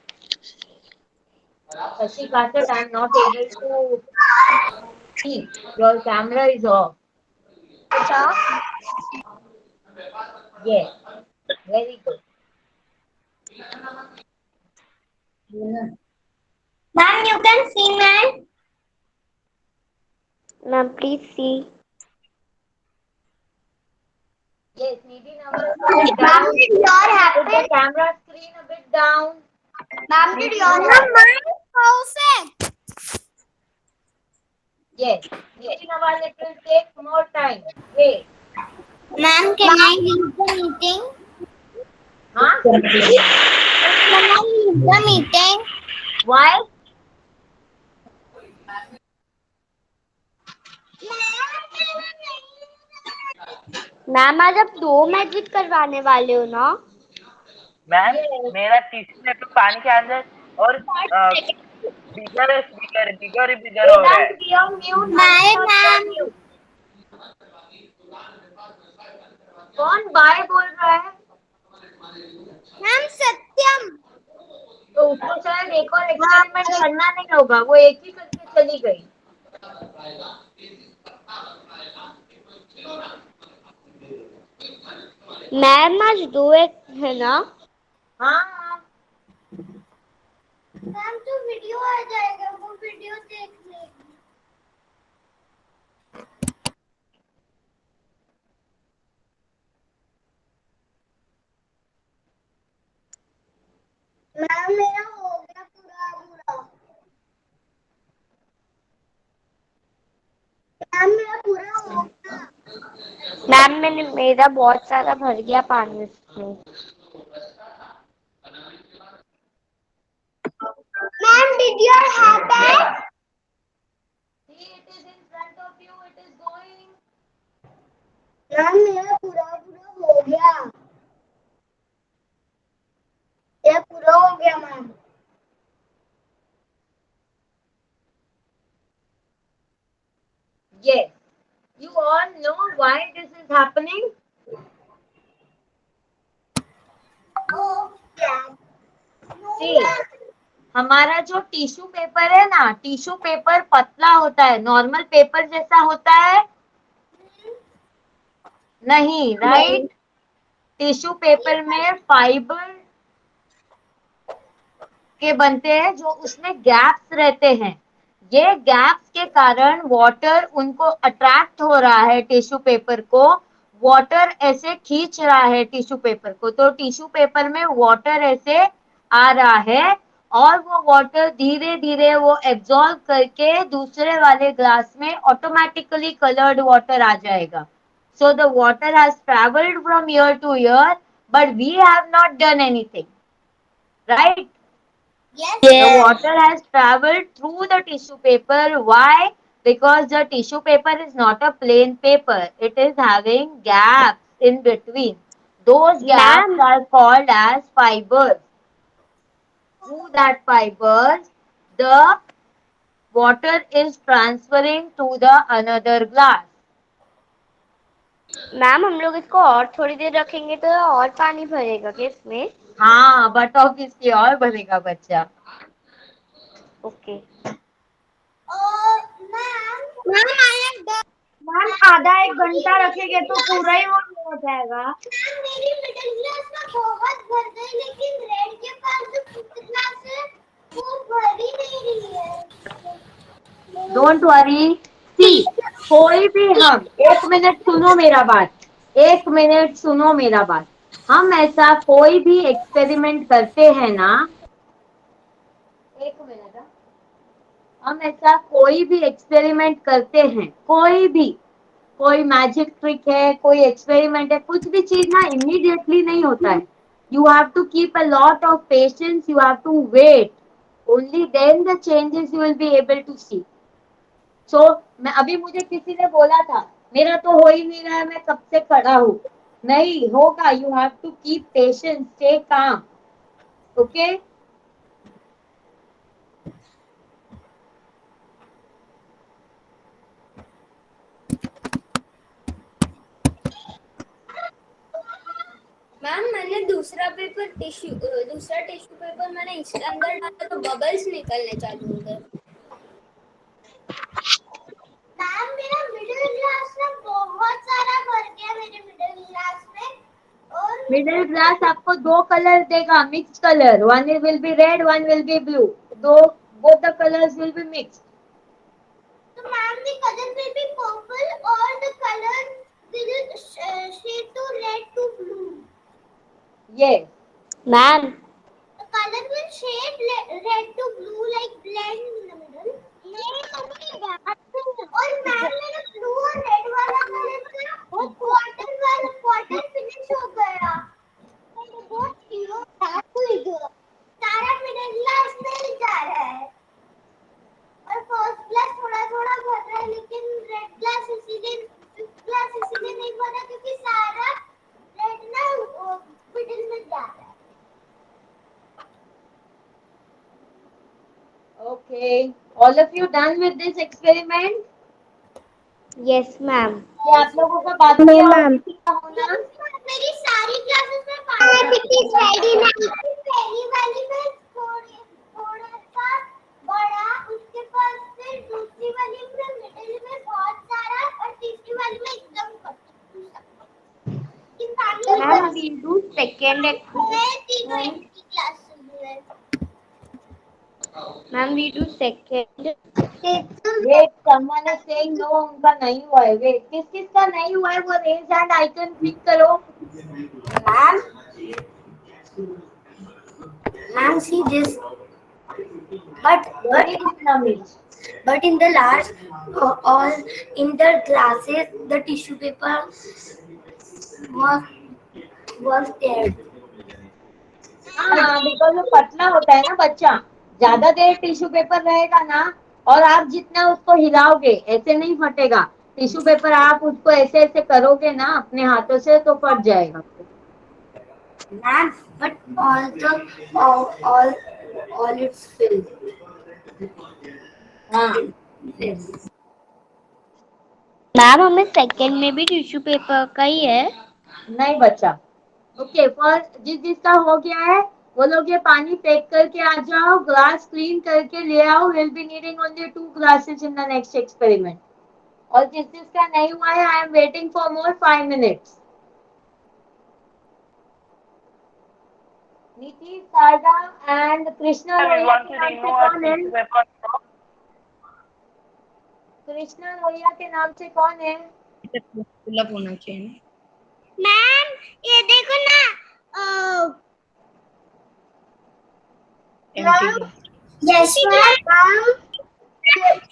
[SPEAKER 2] Shashi Kasat, I am not able to see. Your camera is off. Yes, very good.
[SPEAKER 1] Ma'am, you can see mine.
[SPEAKER 3] Ma'am, please see.
[SPEAKER 2] Yes, Nidhi Naval, put it
[SPEAKER 1] Ma'am,
[SPEAKER 2] down.
[SPEAKER 1] did your
[SPEAKER 2] Put the
[SPEAKER 1] happen?
[SPEAKER 2] camera screen a bit down.
[SPEAKER 1] Ma'am, did your happen? Mine is perfect.
[SPEAKER 2] Yes, Nidhi Naval, it will take more time. Wait.
[SPEAKER 1] Ma'am, can I leave the meeting?
[SPEAKER 2] Huh?
[SPEAKER 1] Can I leave the meeting?
[SPEAKER 2] Why?
[SPEAKER 3] Ma'am आज आप 2 magic करवाने वाले हो ना?
[SPEAKER 8] Ma'am मेरा tissue है तो पानी के अंदर और बिगर हो रहा है.
[SPEAKER 2] Vedant, be on mute.
[SPEAKER 1] Bye,
[SPEAKER 2] Not
[SPEAKER 1] ma'am.
[SPEAKER 2] on mute. कौन बाय बोल रहा है?
[SPEAKER 1] Ma'am, Satyam.
[SPEAKER 2] तो उसको शायद एक और एक्सपेरिमेंट करना नहीं होगा. वो एक ही करके चली गई.
[SPEAKER 3] मैम आज 2 है ना?
[SPEAKER 2] हाँ.
[SPEAKER 1] मैम तो वीडियो आ जाएगा, वो वीडियो देख लेगी. मैम मेरा हो गया पूरा. मैम मेरा पूरा हो गया.
[SPEAKER 3] मैम मेरा बहुत सारा भर गया पानी उसमें.
[SPEAKER 1] Ma'am, did your happen?
[SPEAKER 2] See, it is in front of you. It is going.
[SPEAKER 1] Ma'am मेरा पूरा हो गया. ये पूरा हो गया ma'am.
[SPEAKER 2] Yes. You all know why this is happening? See, हमारा जो टिश्यू पेपर है ना, टिश्यू पेपर पतला होता है, नॉर्मल पेपर जैसा होता है नहीं, राइट? टिश्यू पेपर में फाइबर के बनते हैं जो उसमें गैप्स रहते हैं। ये गैप्स के कारण वाटर उनको अट्रैक्ट हो रहा है, टिश्यू पेपर को वाटर ऐसे खींच रहा है टिश्यू पेपर को, तो टिश्यू पेपर में वाटर ऐसे आ रहा है और वो वाटर धीरे धीरे वो एब्जॉर्ब करके दूसरे वाले ग्लास में ऑटोमेटिकली कलर्ड वाटर आ जाएगा। So the water has traveled from year to year, but we have not done anything, right?
[SPEAKER 3] Yes.
[SPEAKER 2] The water has traveled through the tissue paper. Why? Because the tissue paper is not a plain paper. It is having gaps in between. Those gaps are called as fibers. Through that fibers, the water is transferring to the another glass.
[SPEAKER 9] Ma'am हम लोग इसको और थोड़ी देर रखेंगे तो और पानी भरेगा क्या इसमें?
[SPEAKER 2] हाँ, बट ऑब्वियसली और भरेगा बच्चा।
[SPEAKER 9] ओके
[SPEAKER 5] मैम आधा एक घंटा रखेंगे तो पूरा ही वो हो जाएगा।
[SPEAKER 3] मेरी मिडिल क्लास में बहुत भर गई, लेकिन रेड के पास जो फिफ्थ क्लास है वो भर ही नहीं रही है।
[SPEAKER 2] डोंट वरी, सी कोई भी हम, एक मिनट सुनो मेरा बात, एक मिनट सुनो मेरा बात। हम ऐसा कोई भी एक्सपेरिमेंट करते हैं ना, एक मिनट, हम ऐसा कोई भी एक्सपेरिमेंट करते हैं, कोई भी, कोई मैजिक ट्रिक है, कोई एक्सपेरिमेंट है, कुछ भी चीज ना इमीडिएटली नहीं होता है। You have to keep a lot of patience, you have to wait, only then the changes you will be able to see. So मैं अभी, मुझे किसी ने बोला था मेरा तो हो ही नहीं रहा है, मैं कब से खड़ा हूँ, नहीं होगा। You have to keep patience, stay calm, okay?
[SPEAKER 9] Ma'am मैंने दूसरा टिश्यू पेपर मैंने इसके अंदर डाला तो बबल्स निकलने चालू हो गए।
[SPEAKER 3] मैम मेरा मिडिल क्लास में बहुत सारा भर गया, मेरे मिडिल क्लास में। और
[SPEAKER 2] मिडिल क्लास आपको दो कलर देगा, mix colour, one will be red, one will be blue, both the colors will be mixed.
[SPEAKER 3] तो ma'am the color will be purple or the color will shade to red to blue.
[SPEAKER 2] Yes.
[SPEAKER 9] Ma'am
[SPEAKER 3] The color will shade red to blue like blend in the middle. और ma'am मेरा blue और red वाला colour था और quarter finish हो गया। सारा middle class में जा रहा है और फर्स्ट क्लास थोड़ा थोड़ा भर रहा है, लेकिन रेड क्लास इसीलिए, फिफ्थ क्लास इसीलिए नहीं भरा क्योंकि सारा रेड ना मिडिल में जा रहा है।
[SPEAKER 2] Okay. All of you done with this experiment?
[SPEAKER 9] Yes ma'am.
[SPEAKER 2] ये आप लोगों का बात नहीं होना।
[SPEAKER 3] मेरी सारी क्लासेस में पहली वाली में थोड़ा सा बड़ा, उसके बाद फिर दूसरी वाली में मिडिल में बहुत सारा और तीसरी वाली में एकदम
[SPEAKER 9] ma'am we do second
[SPEAKER 3] class में।
[SPEAKER 9] Ma'am we do second.
[SPEAKER 2] Wait, someone is saying no, उनका नहीं हुआ है। Wait, किस किस का नहीं हुआ है वो रेज हैंड आइकन क्लिक करो।
[SPEAKER 1] Ma'am, see this. But in the last, all in the classes, the tissue paper was there.
[SPEAKER 2] हाँ, बिकॉज वो पतला होता है ना बच्चा, ज्यादा देर टिश्यू पेपर रहेगा ना, और आप जितना उसको हिलाओगे ऐसे नहीं फटेगा। टिश्यू पेपर आप उसको ऐसे ऐसे करोगे ना अपने हाथों से तो फट जाएगा।
[SPEAKER 1] Ma'am, but all it's filled.
[SPEAKER 2] हाँ,
[SPEAKER 1] Yes.
[SPEAKER 3] मैम हमें सेकंड में भी टिश्यू पेपर का ही है।
[SPEAKER 2] नहीं बच्चा। ओके, फर्स्ट जिसका हो गया है वो लोग ये पानी फेंक करके आ जाओ, ग्लास क्लीन करके ले आओ। Will be needing only 2 glasses in the next experiment. और जिसका नहीं हुआ है, I am waiting for more 5 minutes। Niti, Sharda and Krishna
[SPEAKER 8] We
[SPEAKER 2] रोया
[SPEAKER 8] want
[SPEAKER 2] के
[SPEAKER 8] to
[SPEAKER 2] नाम से
[SPEAKER 8] remove
[SPEAKER 2] कौन है?
[SPEAKER 8] tissue paper from
[SPEAKER 2] कृष्णा रोया के नाम से कौन है?
[SPEAKER 5] फिलअप होना चाहिए ना।
[SPEAKER 3] मैम ये देखो ना,
[SPEAKER 5] empty glass.
[SPEAKER 1] Yes, ma'am.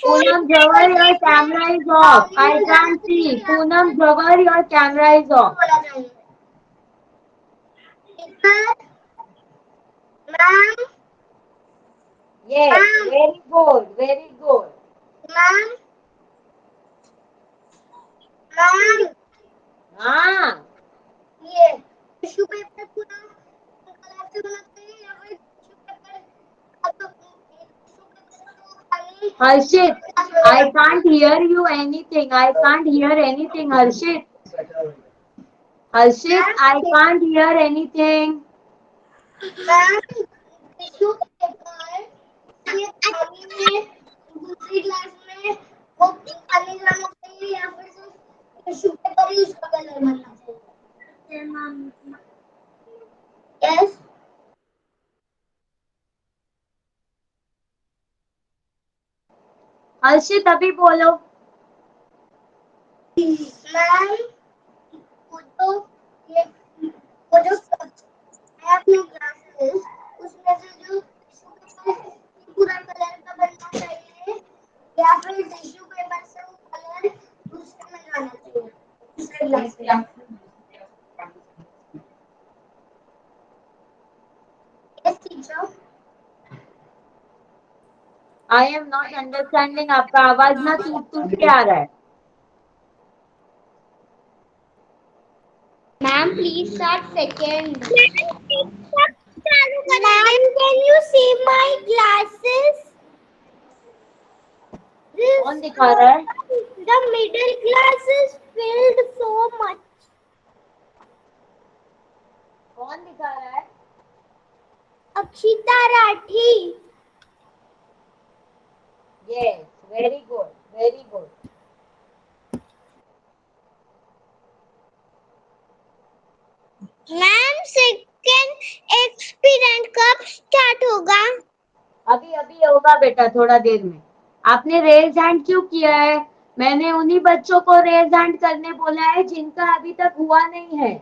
[SPEAKER 2] Poonam Jawar, your camera is off. I can't see. Poonam Jawar, your camera is off.
[SPEAKER 1] Ma'am,
[SPEAKER 2] Yes, very good, very good.
[SPEAKER 1] ma'am, ma'am,
[SPEAKER 2] हाँ,
[SPEAKER 1] ये टिश्यू पेपर पूरा colour से होना चाहिए या फिर टिश्यू पेपर खाली
[SPEAKER 2] Harshit, I can't hear you anything. I can't hear anything, Harshit. Harshit, I can't hear anything.
[SPEAKER 1] Ma'am tissue paper ये खाली में दूसरी क्लास में वो खाली जाना चाहिए या फिर सिर्फ टिश्यू पेपर ही उसका कलर बनना चाहिए? यस
[SPEAKER 2] Harshit, अभी बोलो.
[SPEAKER 1] मैम वो जो है अपने क्लासेस उसमें से जो टिश्यू पेपर पूरा कलर का बनना चाहिए या फिर टिश्यू पेपर से वो कलर दूसरे में जाना चाहिए दूसरे क्लास में? Yes teacher.
[SPEAKER 2] I am not understanding. आपका आवाज ना टूट के आ रहा है.
[SPEAKER 3] Ma'am please start second. Ma'am can you see my glasses?
[SPEAKER 2] कौन दिखा रहा है?
[SPEAKER 3] The middle glass is filled so much.
[SPEAKER 2] कौन दिखा रहा है?
[SPEAKER 3] Akshita Rathi.
[SPEAKER 2] Yes, very good, very good.
[SPEAKER 3] Ma'am second experiment कब स्टार्ट होगा?
[SPEAKER 2] अभी अभी होगा बेटा, थोड़ा देर में. आपने रेज हैंड क्यों किया है? मैंने उन्हीं बच्चों को रेज हैंड करने बोला है जिनका अभी तक हुआ नहीं है.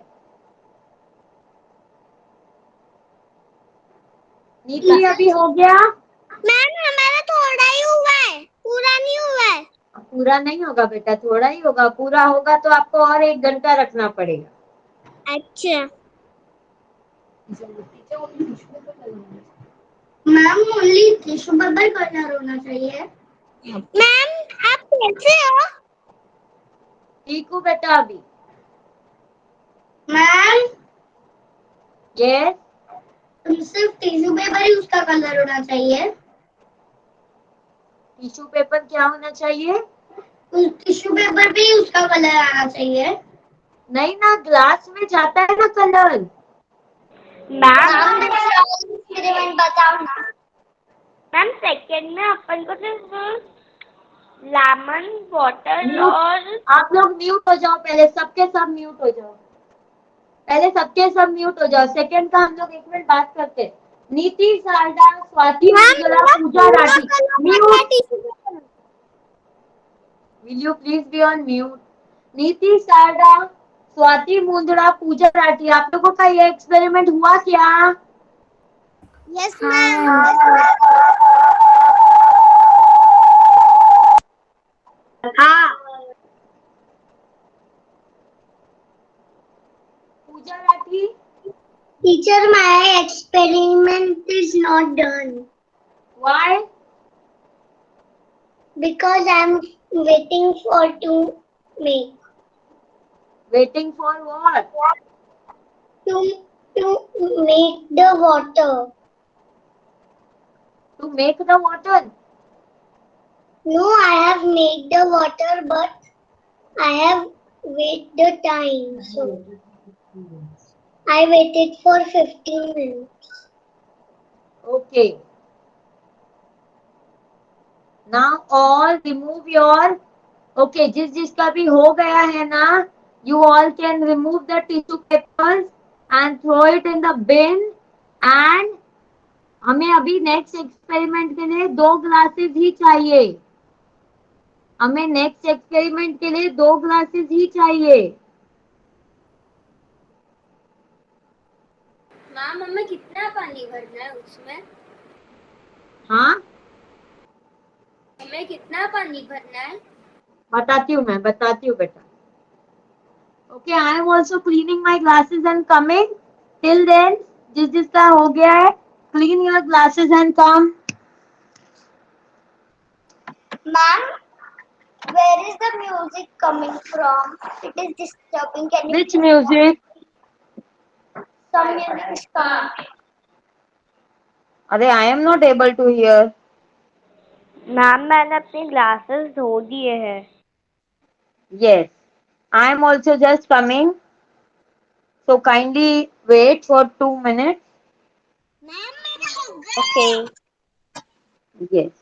[SPEAKER 2] नीति, अभी हो गया?
[SPEAKER 3] मैम हमारा थोड़ा ही हुआ है, पूरा नहीं हुआ है।
[SPEAKER 2] पूरा नहीं होगा बेटा, थोड़ा ही होगा. पूरा होगा तो आपको और 1 घंटा रखना पड़ेगा.
[SPEAKER 3] अच्छा
[SPEAKER 1] ma'am only tissue paper colour होना चाहिए?
[SPEAKER 3] मैम आप कैसे हो?
[SPEAKER 2] ठीक हूँ बेटा. अभी
[SPEAKER 1] मैम
[SPEAKER 2] यस,
[SPEAKER 1] सिर्फ टिश्यू पेपर ही उसका कलर होना चाहिए?
[SPEAKER 2] टिश्यू पेपर क्या होना चाहिए?
[SPEAKER 1] टिश्यू पेपर भी उसका कलर आना चाहिए?
[SPEAKER 2] नहीं ना, ग्लास में जाता है ना कलर.
[SPEAKER 3] मैम एक्सपेरिमेंट बताओ ना। मैम सेकंड में अपन को सिर्फ लेमन वाटर और
[SPEAKER 2] आप लोग म्यूट हो जाओ पहले. सबके सब म्यूट हो जाओ. पहले सबके सब म्यूट हो जाओ. सेकंड का हम लोग 1 मिनट बात करते हैं. Neeti, Sharda, Swati, Manjula, Pooja, Rathi. Mute. Will you please be on mute? नीति, शारदा, स्वाति, मुंद्रा, पूजा, राठी, आप लोगों का ये एक्सपेरिमेंट हुआ क्या?
[SPEAKER 3] Yes ma'am.
[SPEAKER 1] हाँ
[SPEAKER 2] Pooja, Rathi.
[SPEAKER 1] Teacher my experiment is not done
[SPEAKER 2] Why?
[SPEAKER 1] because I am waiting for to make
[SPEAKER 2] Waiting for what?
[SPEAKER 1] to make the water.
[SPEAKER 2] To make the water.
[SPEAKER 1] No, I have made the water, but I have wait the time, so I waited for 15 minutes.
[SPEAKER 2] Okay. Now all remove your. Okay, जिसका भी हो गया है ना, you all can remove the tissue papers and throw it in the bin. And हमें अभी next experiment के लिए 2 ग्लासेस ही चाहिए. हमें नेक्स्ट एक्सपेरिमेंट के लिए 2 ग्लासेस ही चाहिए.
[SPEAKER 9] मैम हमें कितना पानी भरना है उसमें?
[SPEAKER 2] हाँ,
[SPEAKER 9] हमें कितना पानी भरना है?
[SPEAKER 2] बताती हूँ बेटा. Okay, I am also cleaning my glasses and coming. Till then, जिसका हो गया है, clean your glasses and come.
[SPEAKER 1] Ma'am, where is the music coming from? It is disturbing. Can you
[SPEAKER 2] Which music?
[SPEAKER 1] some music is coming?
[SPEAKER 2] अरे I am not able to hear.
[SPEAKER 10] Ma'am मैंने अपने glasses धो दिए हैं.
[SPEAKER 2] Yes, I am also just coming. So kindly wait for 2 minutes.
[SPEAKER 10] Okay.
[SPEAKER 2] Yes.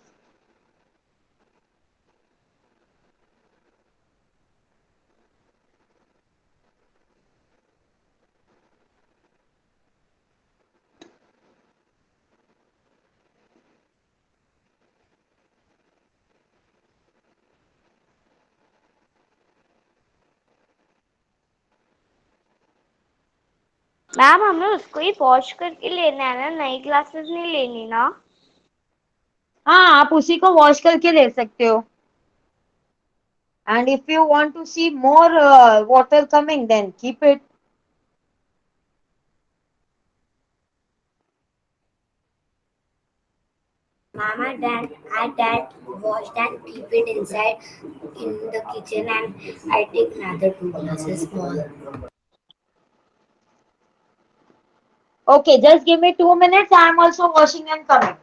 [SPEAKER 10] Ma'am हमें उसको ही wash करके लेना है ना, नई ग्लासेस नहीं लेनी ना.
[SPEAKER 2] हाँ, आप उसी को वॉश करके ले सकते हो. And if you want to see more water coming, then keep it.
[SPEAKER 1] Mama, dad washed and keep it inside in the kitchen, and I take another 2 glasses small.
[SPEAKER 2] Okay, just give me 2 minutes. I am also washing and coming.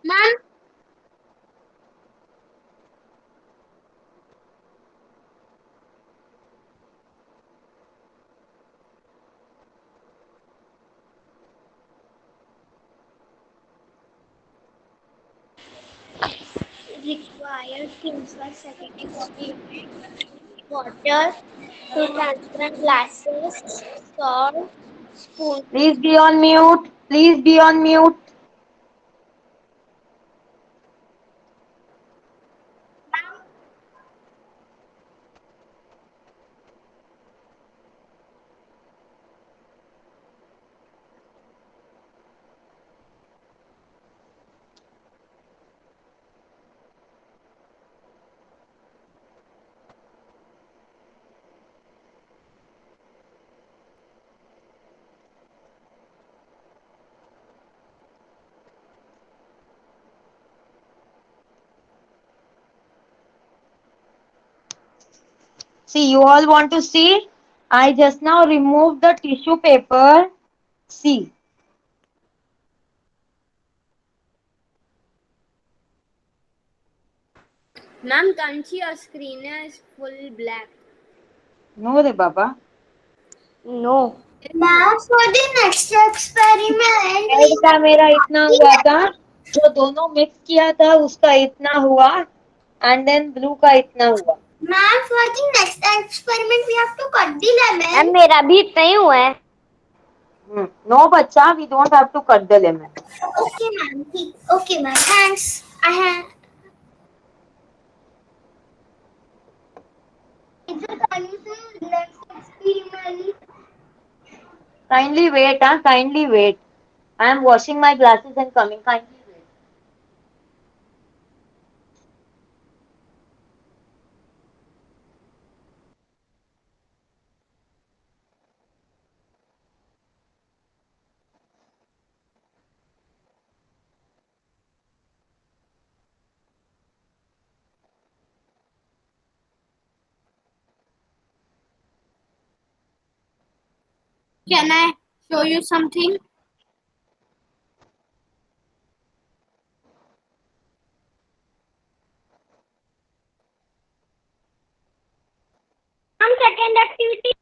[SPEAKER 3] Ma'am,
[SPEAKER 1] Required things for secondary copy: water, 2 transparent glasses, salt, spoon.
[SPEAKER 2] Please be on mute. Please be on mute. See, you all want to see? I just now removed the tissue paper. See.
[SPEAKER 9] Ma'am, can't see your screen is full black.
[SPEAKER 2] No re Baba.
[SPEAKER 10] No.
[SPEAKER 1] Now for the next experiment,
[SPEAKER 2] red का मेरा इतना हुआ था, जो दोनों mix किया था उसका इतना हुआ, एंड देन ब्लू का इतना हुआ.
[SPEAKER 1] ma'am, for the next experiment, we have to cut the lemon.
[SPEAKER 10] Ma'am मेरा भी इतना ही हुआ है.
[SPEAKER 2] No बच्चा, we don't have to cut the lemon.
[SPEAKER 1] Okay, ma'am. Okay, ma'am. Thanks. I have. Is it time for next experiment?
[SPEAKER 2] Kindly wait, kindly wait. I am washing my glasses and coming. Kindly wait.
[SPEAKER 5] Can I show you something?
[SPEAKER 10] Second activity.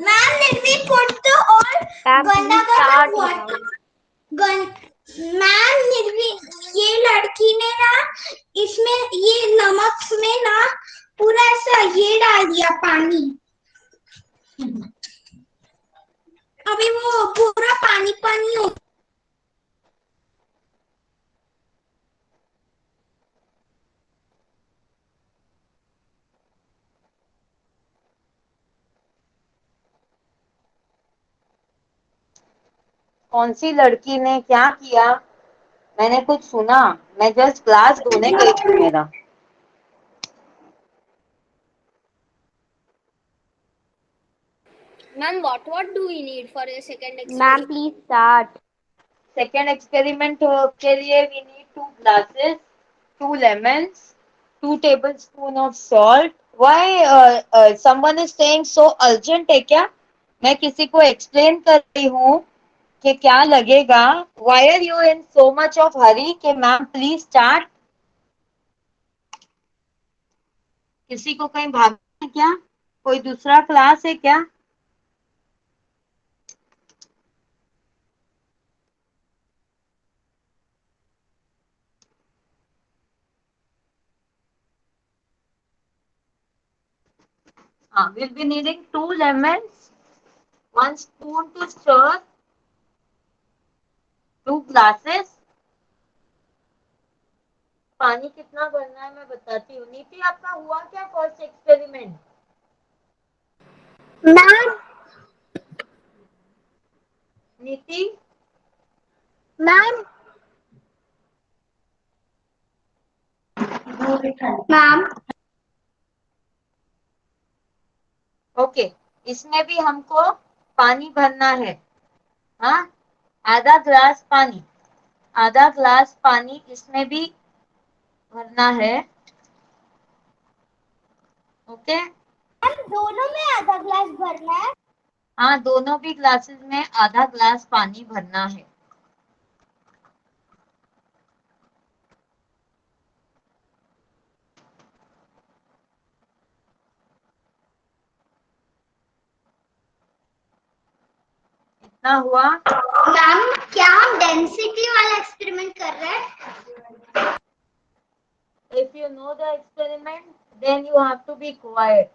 [SPEAKER 3] Ma'am Nirvi put the all गंदा
[SPEAKER 10] start
[SPEAKER 3] ma'am Nirvi ये लड़की ने ना इसमें ये नमक में ना पूरा ऐसा ये डाल दिया पानी। अभी वो पूरा पानी पानी हो
[SPEAKER 2] कौन सी लड़की ने क्या किया? मैंने कुछ सुना? मैं जस्ट क्लास धोने गई थी मेरा।
[SPEAKER 9] Ma'am, what do we need for a second
[SPEAKER 10] ma'am
[SPEAKER 9] experiment?
[SPEAKER 10] Please start.
[SPEAKER 2] Second experiment के लिए we need 2 glasses, 2 lemons, 2 tablespoon of salt. Why someone is saying so urgent है क्या? मैं किसी को एक्सप्लेन कर रही हूँ कि क्या लगेगा। Why are you in so much of hurry कि मैम प्लीज स्टार्ट? किसी को कहीं भागना है क्या? कोई दूसरा क्लास है क्या? We'll be needing 2 lemons, 1 spoon to stir, 2 glasses. पानी कितना भरना है मैं बताती हूँ। नीति आपका हुआ क्या फर्स्ट एक्सपेरिमेंट?
[SPEAKER 3] मैम
[SPEAKER 2] नीति
[SPEAKER 3] मैम मैम
[SPEAKER 2] ओके, इसमें भी हमको पानी भरना है। हाँ, आधा ग्लास पानी, आधा ग्लास पानी इसमें भी भरना है। ओके,
[SPEAKER 3] दोनों में आधा ग्लास भरना है।
[SPEAKER 2] हाँ दोनों भी ग्लासेस में आधा ग्लास पानी भरना है। इतना हुआ?
[SPEAKER 3] मैम क्या हम डेंसिटी वाला एक्सपेरिमेंट कर रहे हैं?
[SPEAKER 2] If you know the experiment, then you have to be quiet.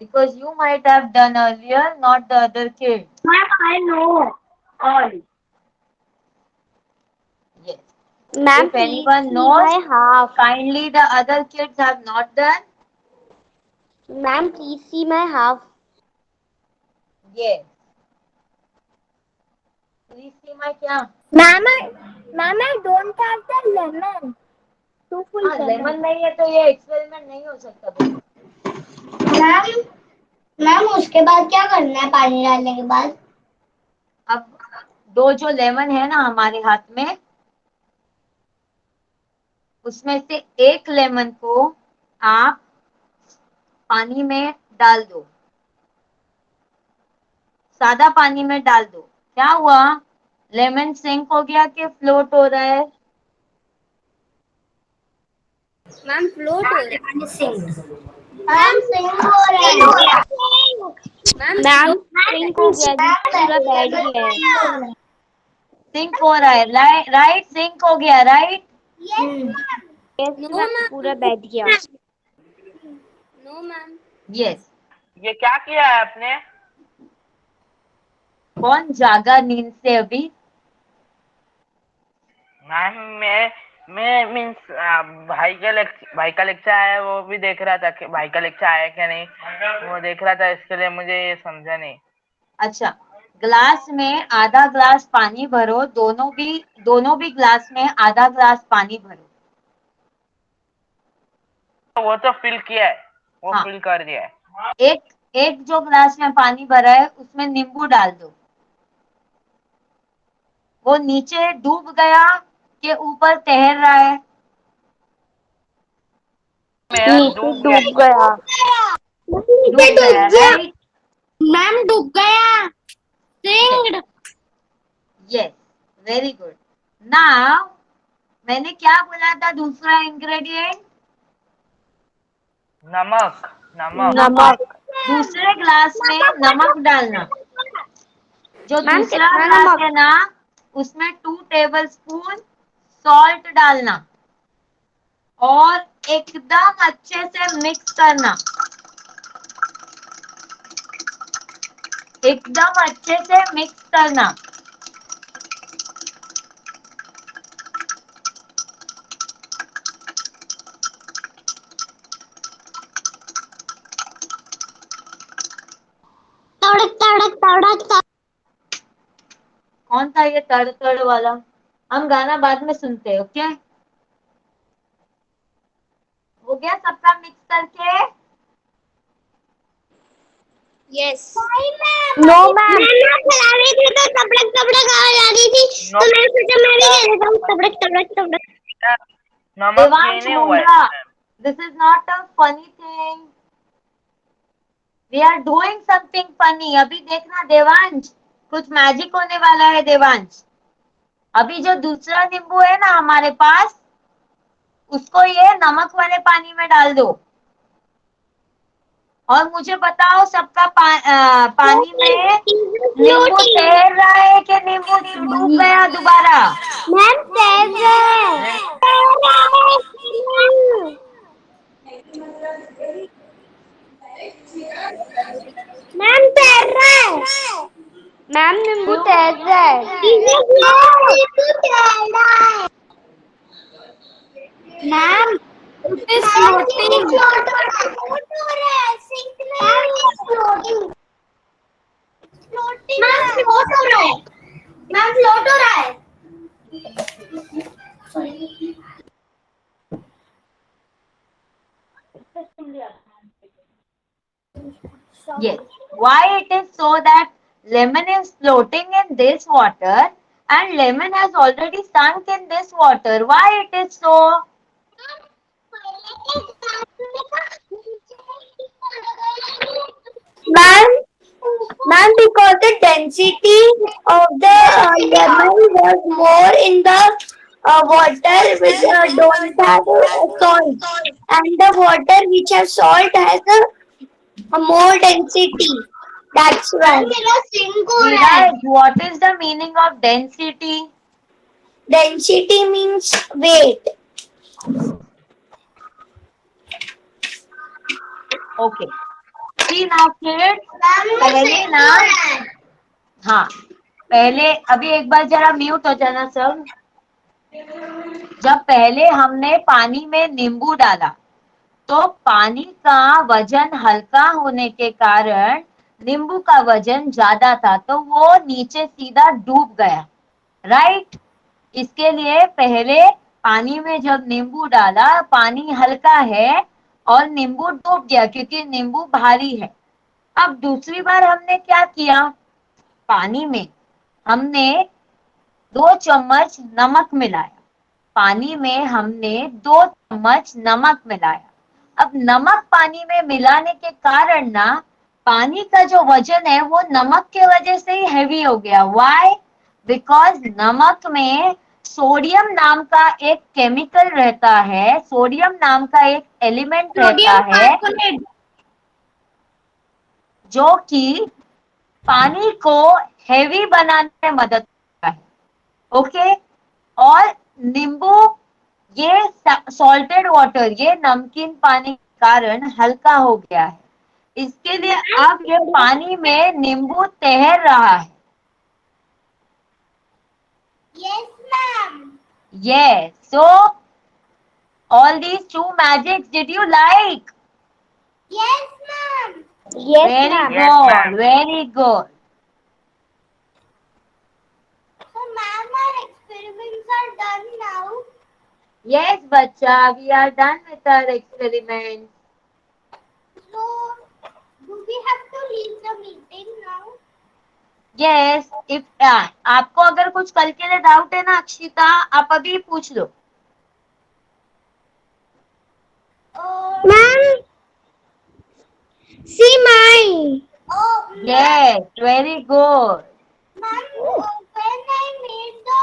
[SPEAKER 2] Because you might have done earlier, not the other kid.
[SPEAKER 3] Ma'am I know all.
[SPEAKER 2] Yes.
[SPEAKER 10] Ma'am
[SPEAKER 2] If anyone knows,
[SPEAKER 10] half.
[SPEAKER 2] kindly the other kids have not done.
[SPEAKER 10] Ma'am please see my half.
[SPEAKER 2] Yes. Please see my क्या?
[SPEAKER 3] Ma'am, I don't have the lemon. Two full
[SPEAKER 2] हाँ lemon नहीं है तो ये experiment नहीं हो सकता बेटा।
[SPEAKER 3] मैम उसके बाद क्या करना है पानी डालने के बाद?
[SPEAKER 2] अब 2 जो लेमन है ना हमारे हाथ में, उसमें से 1 लेमन को आप पानी में डाल दो, सादा पानी में डाल दो। क्या हुआ? लेमन सिंक हो गया कि फ्लोट हो रहा है?
[SPEAKER 9] Ma'am, float हो रहा है।
[SPEAKER 3] मैम सिंक हो रहा है।
[SPEAKER 10] मैम सिंक हो गया जी, पूरा बैठ गया है।
[SPEAKER 2] सिंक हो रहा है, राइट? सिंक हो गया, राइट?
[SPEAKER 10] यस मैम, पूरा बैठ गया।
[SPEAKER 9] No, ma'am.
[SPEAKER 2] यस।
[SPEAKER 8] ये क्या किया है आपने?
[SPEAKER 2] कौन जागा नींद से अभी?
[SPEAKER 8] मैम मैं मीन्स भाई का लेक्चर आया है, वो भी देख रहा था कि भाई का लेक्चर आया क्या नहीं, वो देख रहा था, इसके लिए मुझे ये समझा नहीं।
[SPEAKER 2] अच्छा, ग्लास में आधा ग्लास पानी भरो, दोनों भी ग्लास में आधा ग्लास पानी भरो।
[SPEAKER 8] वो तो फिल किया है, वो
[SPEAKER 2] हाँ।
[SPEAKER 8] फिल कर दिया है।
[SPEAKER 2] एक एक जो ग्लास में पानी भरा है उसमें नींबू डाल दो। वो नीचे डूब गया कि ऊपर तैर रहा है?
[SPEAKER 8] मेरा
[SPEAKER 10] नीचे
[SPEAKER 8] डूब
[SPEAKER 10] डूब
[SPEAKER 8] गया।
[SPEAKER 10] गया।
[SPEAKER 2] डूब गया, राइट?
[SPEAKER 5] मैम डूब गया। Synced.
[SPEAKER 2] Yes, very good. Now मैंने क्या बोला था दूसरा इंग्रेडिएंट?
[SPEAKER 8] नमक। नमक।
[SPEAKER 10] नमक।
[SPEAKER 2] दूसरे ग्लास में नमक डालना। जो
[SPEAKER 10] मैम
[SPEAKER 2] दूसरा
[SPEAKER 10] कितना
[SPEAKER 2] ग्लास
[SPEAKER 10] नमक?
[SPEAKER 2] है ना, उसमें 2 टेबलस्पून सॉल्ट डालना और एकदम अच्छे से मिक्स करना। एकदम अच्छे से मिक्स करना।
[SPEAKER 3] तड़क तड़क तड़क तड़क।
[SPEAKER 2] कौन था ये तड़ तड़ वाला? हम गाना बाद में सुनते हैं, ओके? हो गया सबका मिक्स करके?
[SPEAKER 9] Yes
[SPEAKER 10] no ma'am.
[SPEAKER 3] मैं खिला रही थी तो तबड़क तबड़क आवाज आ रही थी, तो मैं सोचा मैं भी कह देता हूँ तबड़क तबड़क तबड़क।
[SPEAKER 8] नमक
[SPEAKER 2] देवांश
[SPEAKER 8] चीनी हुआ है।
[SPEAKER 2] मुंडा, this is not a funny thing. We are doing something funny. अभी देखना देवांश, कुछ मैजिक होने वाला है देवांश। अभी जो दूसरा नींबू है ना हमारे पास, उसको ये नमक वाले पानी में डाल दो और मुझे बताओ सबका पानी में नींबू तैर रहा है कि नींबू डूब गया दोबारा?
[SPEAKER 3] मैम तैर रहा है। मैम तैर रहा है।
[SPEAKER 10] मैम नींबू तैर रहा है।
[SPEAKER 3] Ma'am it is floating. Ma'am float हो रहा है। मैम फ्लोट हो रहा है।
[SPEAKER 2] Yes. Why it is so that lemon is floating in this water and lemon has already sunk in this water? Why it is so?
[SPEAKER 3] Ma'am, because the density of the lemon was more in the water which don't have salt, and the water which has salt has a more density. That's why.
[SPEAKER 2] Viraj, what is the meaning of density?
[SPEAKER 3] Density means weight.
[SPEAKER 2] Okay. See now kids, पहले ना, हाँ, पहले अभी एक बार जरा mute हो जाना सब। जब पहले हमने पानी में नींबू डाला तो पानी का वजन हल्का होने के कारण नींबू का वजन ज्यादा था, तो वो नीचे सीधा डूब गया, राइट? इसके लिए पहले पानी में जब नींबू डाला, पानी हल्का है और नींबू डूब गया क्योंकि नींबू भारी है। अब दूसरी बार हमने क्या किया? पानी में हमने 2 चम्मच नमक मिलाया। पानी में हमने 2 चम्मच नमक मिलाया। अब नमक पानी में मिलाने के कारण ना पानी का जो वजन है वो नमक के वजह से ही हैवी हो गया। व्हाई? बिकॉज नमक में सोडियम नाम का एक केमिकल रहता है, सोडियम नाम का एक एलिमेंट रहता है जो कि पानी को हेवी बनाने में मदद करता है। ओके? और नींबू, ये सॉल्टेड वाटर, ये नमकीन पानी के कारण हल्का हो गया है। इसके लिए अब ये पानी में नींबू तैर रहा है।
[SPEAKER 3] Yes, ma'am.
[SPEAKER 2] Yes. So all these 2 magics, did you like?
[SPEAKER 3] Yes, ma'am.
[SPEAKER 10] Yes
[SPEAKER 2] Very
[SPEAKER 10] ma'am.
[SPEAKER 8] Yes,
[SPEAKER 2] good.
[SPEAKER 8] ma'am.
[SPEAKER 2] Very good.
[SPEAKER 3] So, ma'am, our experiments are done now.
[SPEAKER 2] Yes, bacha, we are done with our experiment.
[SPEAKER 3] So, leave the meeting now?
[SPEAKER 2] Yes if आपको अगर कुछ कल के लिए doubt है ना अक्षिता, आप अभी पूछ लो.
[SPEAKER 3] Ma'am, see mine. Oh,
[SPEAKER 2] Yes, very good.
[SPEAKER 3] ma'am, when I made the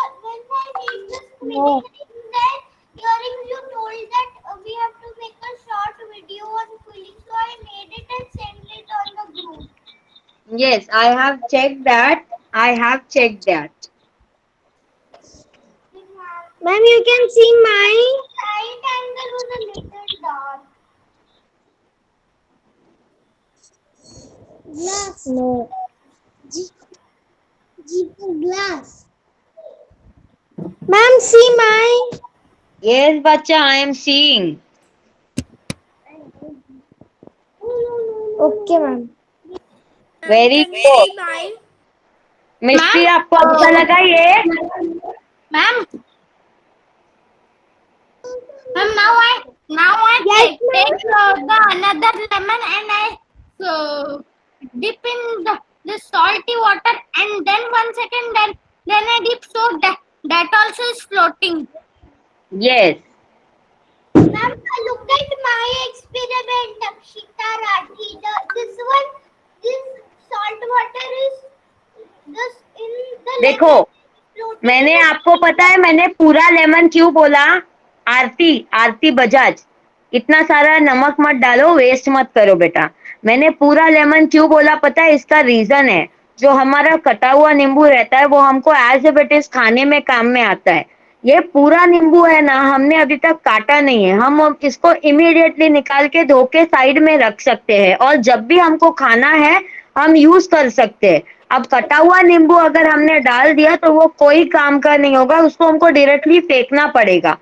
[SPEAKER 3] squealing thing, then during you told that we have to make a short video on squealing, so I made it and sent it on the group.
[SPEAKER 2] Yes, I have checked that. I have checked that.
[SPEAKER 3] Ma'am, you can see mine. Right angle was a little dark. Glass. No. Glass. Ma'am, see mine.
[SPEAKER 2] Yes, bacha, I am seeing.
[SPEAKER 3] Okay, ma'am.
[SPEAKER 2] Very good. Mystery आपको अच्छा लगा ये?
[SPEAKER 5] Ma'am, now I
[SPEAKER 3] Yes,
[SPEAKER 5] take the another lemon and I dip in the salty water and then 1 second then I dip, so that also is floating.
[SPEAKER 2] Yes.
[SPEAKER 3] Ma'am, look at my experiment, Akshita Rathi. This salt water is this in the
[SPEAKER 2] देखो,
[SPEAKER 3] floating.
[SPEAKER 2] मैंने आपको पता है मैंने पूरा lemon क्यों बोला? आरती बजाज, इतना सारा नमक मत डालो, वेस्ट मत करो बेटा. मैंने पूरा लेमन क्यों बोला पता है? इसका रीजन है, जो हमारा कटा हुआ नींबू रहता है वो हमको एज ए इट इज खाने में काम में आता है. ये पूरा नींबू है ना, हमने अभी तक काटा नहीं है. हम इसको इमीडिएटली निकाल के धो के साइड में रख सकते हैं और जब भी हमको खाना है हम यूज कर सकते हैं. अब कटा हुआ नींबू अगर हमने डाल दिया तो वो कोई काम का नहीं होगा, उसको हमको डायरेक्टली फेंकना पड़ेगा.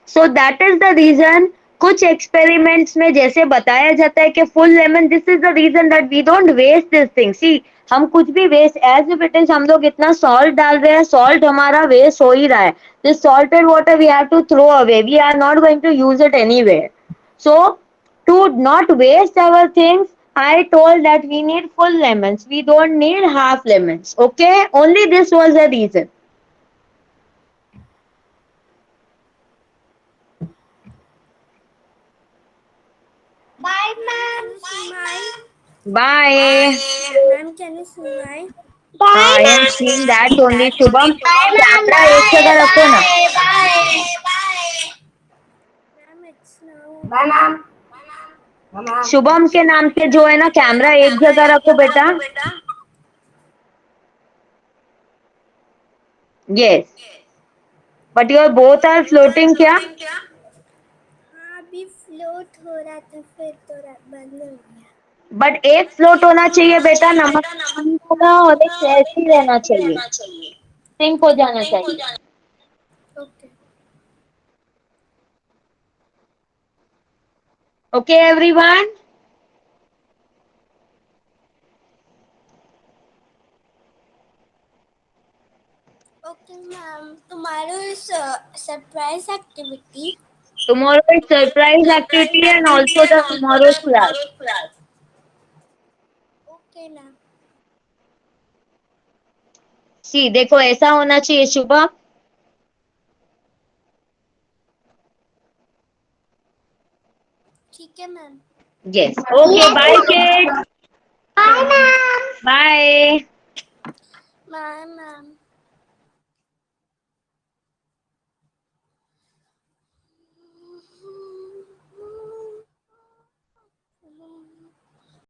[SPEAKER 2] So that is the reason. कुछ एक्सपेरिमेंट्स में जैसे बताया जाता है कि full lemon, this is the reason that we don't waste this thing. See, हम कुछ भी waste as if it is, हम लोग इतना सॉल्ट डाल रहे हैं, सॉल्ट हमारा वेस्ट हो ही रहा है. This salted water we have to throw away, we are not going to use it anywhere. So to not waste our things, I told that we need full lemons, we don't need half lemons. Okay, only this was the reason.
[SPEAKER 3] Bye, ma'am.
[SPEAKER 2] Bye.
[SPEAKER 3] Ma'am, can you see mine?
[SPEAKER 2] I am seeing that only. Shubham, camera एक जगह रखो ना.
[SPEAKER 3] Ma'am, it's now.
[SPEAKER 2] Shubham के नाम से जो है ना, कैमरा एक जगह रखो बेटा. Yes. But your both are floating क्या?
[SPEAKER 3] हाँ, अभी फ्लोट हो रहा था फिर तो बंद हो गया.
[SPEAKER 2] बट एक फ्लोट होना चाहिए बेटा, नमक होगा और एक ऐसे ही रहना चाहिए, सिंक हो जाना चाहिए.
[SPEAKER 3] Okay.
[SPEAKER 2] Okay everyone.
[SPEAKER 3] Okay, ma'am. Tomorrow is surprise activity.
[SPEAKER 2] Tomorrow is surprise activity and also the tomorrow's class.
[SPEAKER 3] Okay, ma'am.
[SPEAKER 2] See, देखो ऐसा होना चाहिए शुभम.
[SPEAKER 3] ठीक है, ma'am.
[SPEAKER 2] Yes. Okay, bye kids.
[SPEAKER 3] Bye, ma'am.
[SPEAKER 2] Bye.
[SPEAKER 3] Bye, ma'am.